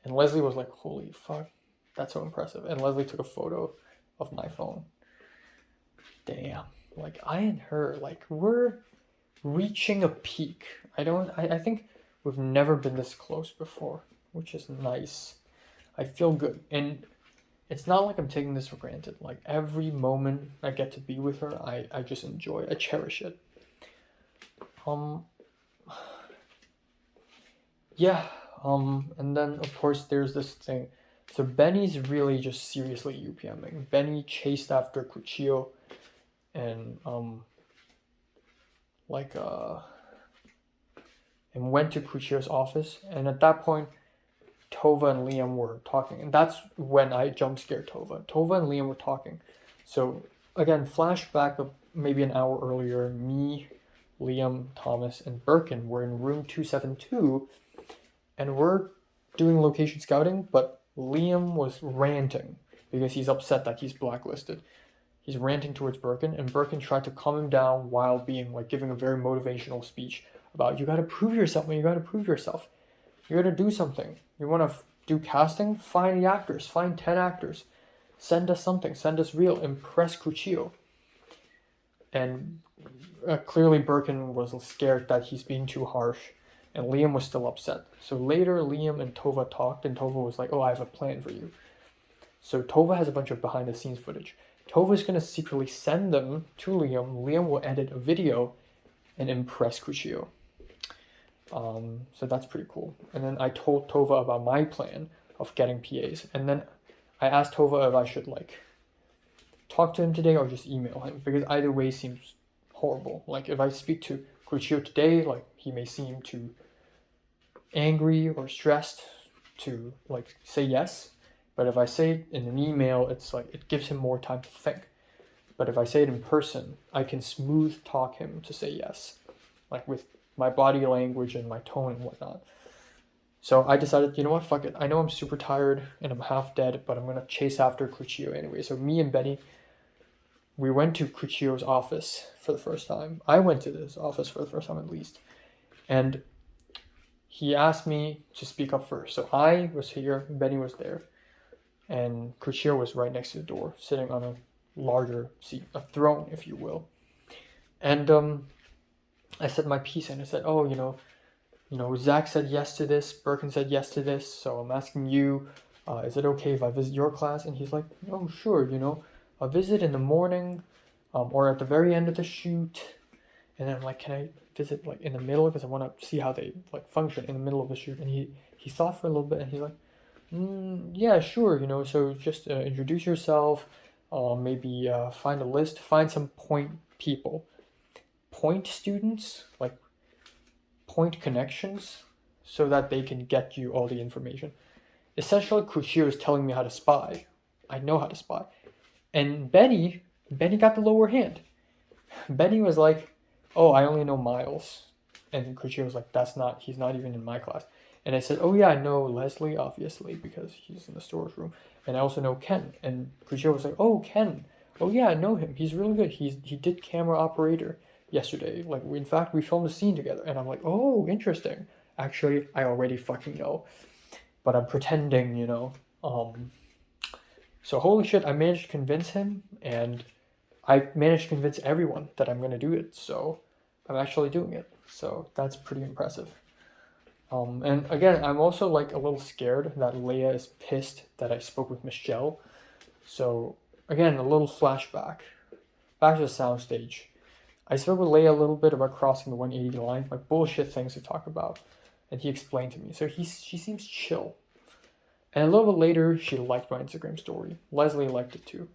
And Leslie was like, holy fuck, that's so impressive. And Leslie took a photo of my phone. Damn. Like I and her, like we're reaching a peak. I think we've never been this close before, which is nice. I feel good. And it's not like I'm taking this for granted. Like every moment I get to be with her, I just enjoy. I cherish it. Yeah. And then of course there's this thing. So Benny's really just seriously UPMing. Benny chased after Cuchillo and and went to Cuchillo's office, and at that point Tova and Liam were talking, and that's when I jump scared Tova. Tova and Liam were talking. So again, flashback of maybe an hour earlier, me, Liam, Thomas, and Birkin were in room 272, and we're doing location scouting, but Liam was ranting because he's upset that he's blacklisted. He's ranting towards Birkin, and Birkin tried to calm him down while being like giving a very motivational speech about you gotta prove yourself, man, you gotta prove yourself. You gotta do something. You wanna do casting? Find the actors, find 10 actors. Send us something, send us real, impress Cuchillo. And clearly Birkin was scared that he's being too harsh, and Liam was still upset. So later Liam and Tova talked, and Tova was like, oh, I have a plan for you. So Tova has a bunch of behind the scenes footage. Tova's gonna secretly send them to Liam. Liam will edit a video and impress Cuchillo. So that's pretty cool. And then I told Tova about my plan of getting PAs. And then I asked Tova if I should like talk to him today or just email him, because either way seems horrible. Like if I speak to Cuchillo today, like he may seem too angry or stressed to like say yes. But if I say it in an email, it's like it gives him more time to think. But if I say it in person, I can smooth talk him to say yes, like with my body language and my tone and whatnot. So I decided, you know what, fuck it. I know I'm super tired and I'm half dead, but I'm gonna chase after Cuchillo anyway. So me and Benny, we went to Cuchillo's office for the first time. I went to his office for the first time at least. And he asked me to speak up first. So I was here, Benny was there, and Cuchillo was right next to the door, sitting on a larger seat, a throne, if you will. And I said my piece, and I said, oh, you know, Zach said yes to this, Birkin said yes to this, so I'm asking you, is it okay if I visit your class? And he's like, oh, sure, I'll visit in the morning, or at the very end of the shoot. And then I'm like, can I visit like in the middle, because I want to see how they like function in the middle of the shoot. And he thought for a little bit, and he's like, yeah, sure, so just introduce yourself, maybe find a list, find some point people, point students, like point connections, so that they can get you all the information. Essentially, Kushiro is telling me how to spy. I know how to spy. And Benny got the lower hand. Benny was like, oh, I only know Miles. And Kushiro was like, he's not even in my class. And I said, oh yeah, I know Leslie, obviously, because he's in the storage room. And I also know Ken. And Kushiro was like, oh, Ken. Oh yeah, I know him. He's really good. He did camera operator yesterday. Like, in fact, we filmed a scene together. And I'm like, oh, interesting. Actually, I already fucking know. But I'm pretending, So holy shit, I managed to convince him. And I managed to convince everyone that I'm going to do it. So I'm actually doing it. So that's pretty impressive. And again, I'm also like a little scared that Leia is pissed that I spoke with Michelle. So again, a little flashback. Back to the soundstage. I spoke with Leia a little bit about crossing the 180 line, like bullshit things to talk about. And he explained to me. So she seems chill. And a little bit later, she liked my Instagram story. Leslie liked it too.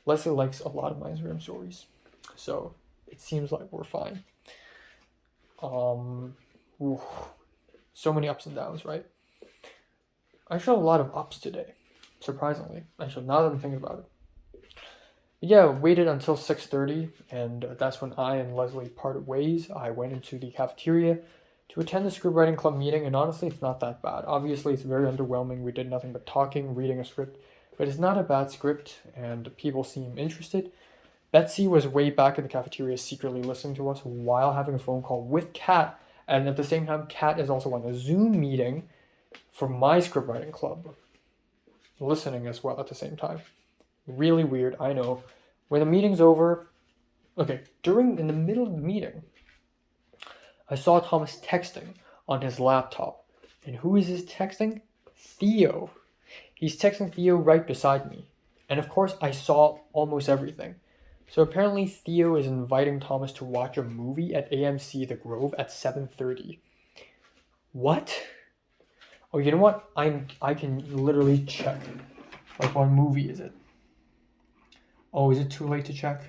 Leslie likes a lot of my Instagram stories. So it seems like we're fine. So many ups and downs, right? I showed a lot of ups today, surprisingly. Actually, now that I'm thinking about it. But yeah, waited until 6:30, and that's when I and Leslie parted ways. I went into the cafeteria to attend the scriptwriting club meeting, and honestly, it's not that bad. Obviously, it's very underwhelming. We did nothing but talking, reading a script, but it's not a bad script, and people seem interested. Betsy was way back in the cafeteria secretly listening to us while having a phone call with Kat. And at the same time, Kat is also on a Zoom meeting for my scriptwriting club, listening as well at the same time. Really weird, I know. When the meeting's over, in the middle of the meeting, I saw Thomas texting on his laptop. And who is this texting? Theo. He's texting Theo right beside me. And of course, I saw almost everything. So apparently Theo is inviting Thomas to watch a movie at AMC The Grove at 7:30. What? Oh, you know what? I can literally check. Like, what movie is it? Oh, is it too late to check?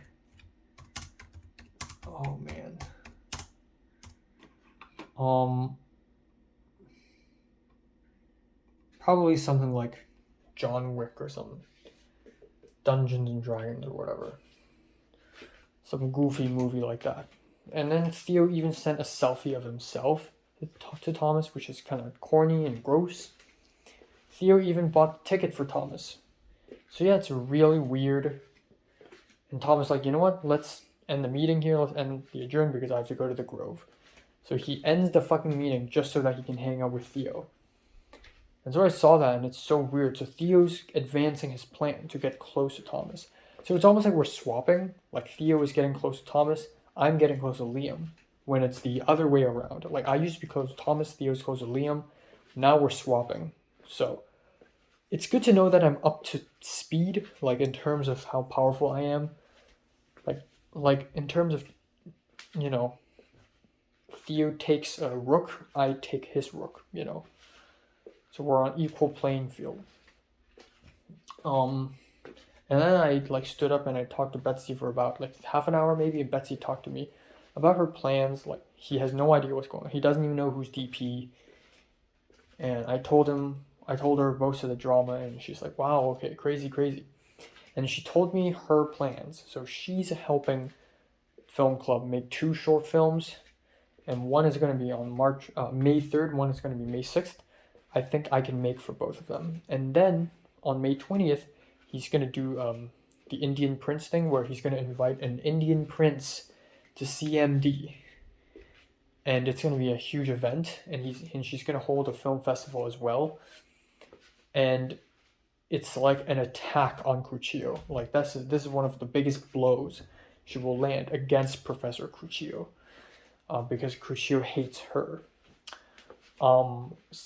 Oh man. Probably something like John Wick or something. Dungeons and Dragons or whatever. Some goofy movie like that. And then Theo even sent a selfie of himself to Thomas, which is kind of corny and gross. Theo even bought a ticket for Thomas. So yeah, it's really weird. And Thomas like, you know what? Let's end the meeting here. Let's end the adjourn because I have to go to the Grove. So he ends the fucking meeting just so that he can hang out with Theo. And so I saw that, and it's so weird. So Theo's advancing his plan to get close to Thomas. So it's almost like we're swapping. Like Theo is getting close to Thomas, I'm getting close to Liam. When it's the other way around. Like I used to be close to Thomas, Theo's close to Liam. Now we're swapping. So it's good to know that I'm up to speed, like in terms of how powerful I am. Like in terms of, Theo takes a rook, I take his rook, So we're on equal playing field. And then I stood up and I talked to Betsy for about half an hour maybe, and Betsy talked to me about her plans. Like he has no idea what's going on. He doesn't even know who's DP. And I told her most of the drama, and she's like, wow, okay, crazy. And she told me her plans. So she's helping Film Club make 2 short films, and one is going to be on May 3rd, one is going to be May 6th. I think I can make for both of them. And then on May 20th, he's going to do the Indian Prince thing, where he's going to invite an Indian prince to CMD. And it's going to be a huge event, and she's going to hold a film festival as well. And it's like an attack on Crucio. Like this is one of the biggest blows she will land against Professor Crucio, because Crucio hates her.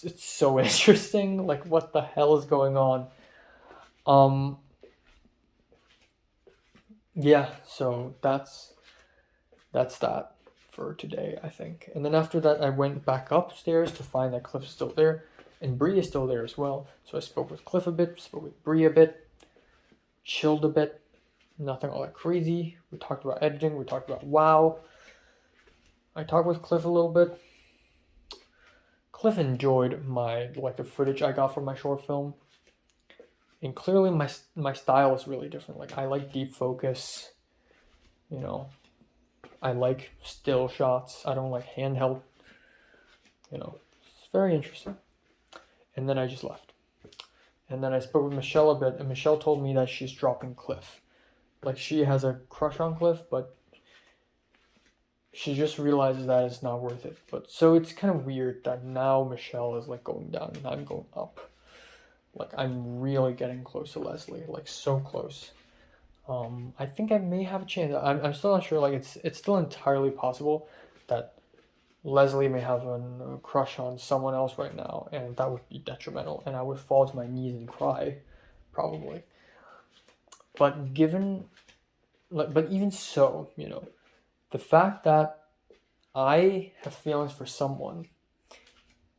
It's so interesting. Like, what the hell is going on? yeah, so that's that for today, I think. And then after that, I went back upstairs to find that Cliff is still there, and Bree is still there as well. So I spoke with Cliff a bit, spoke with Bree a bit, chilled a bit. Nothing all that crazy. We talked about editing. We talked about WoW. I talked with Cliff a little bit. Cliff enjoyed the footage I got from my short film, and clearly my style is really different. Like I like deep focus, you know. I like still shots. I don't like handheld. You know, it's very interesting. And then I just left. And then I spoke with Michelle a bit, and Michelle told me that she's dropping Cliff. Like she has a crush on Cliff, but she just realizes that it's not worth it. But so it's kind of weird that now Michelle is like going down and I'm going up. Like I'm really getting close to Leslie, like so close. I think I may have a chance. I'm still not sure. Like it's still entirely possible that Leslie may have a crush on someone else right now, and that would be detrimental, and I would fall to my knees and cry, probably. But but even so, you know, the fact that I have feelings for someone,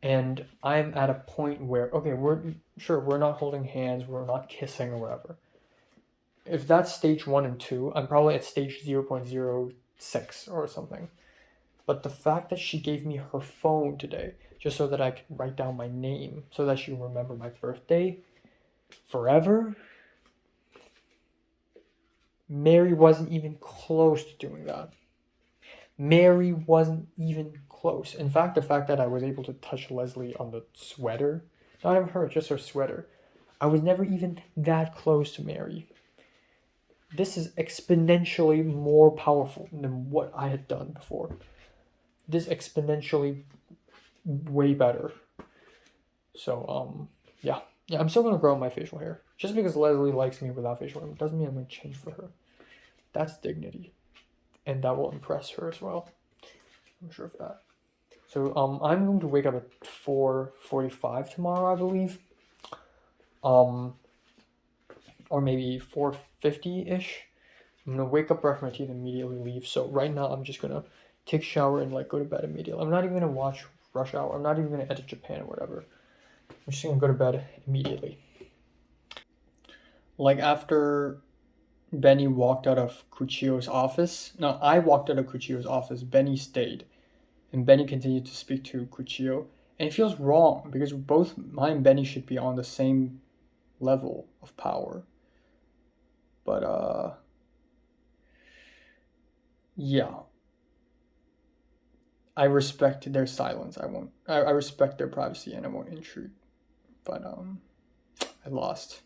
and I'm at a point where okay, we're not holding hands, we're not kissing or whatever. If that's stage 1 and 2, I'm probably at stage 0.06 or something. But the fact that she gave me her phone today, just so that I could write down my name, so that she would remember my birthday forever. Mary wasn't even close to doing that. Mary wasn't even close. In fact, the fact that I was able to touch Leslie on the sweater, not even her, just her sweater, I was never even that close to Mary. This is exponentially more powerful than what I had done before. This exponentially way better. So, yeah, I'm still gonna grow my facial hair. Just because Leslie likes me without facial hair doesn't mean I'm gonna change for her. That's dignity, and that will impress her as well. I'm sure of that. So, I'm going to wake up at 4:45 tomorrow, I believe. Or maybe 4:50-ish. I'm gonna wake up, brush my teeth, and immediately leave. So right now, I'm just gonna take a shower and like go to bed immediately. I'm not even gonna watch Rush Hour. I'm not even gonna edit Japan or whatever. I'm just gonna go to bed immediately. Like after Benny walked out of Kuchio's office. No, I walked out of Kuchio's office. Benny stayed, and Benny continued to speak to Kuchio. And it feels wrong because both mine and Benny should be on the same level of power. But yeah. I respect their silence. I respect their privacy and I won't intrude. But I lost.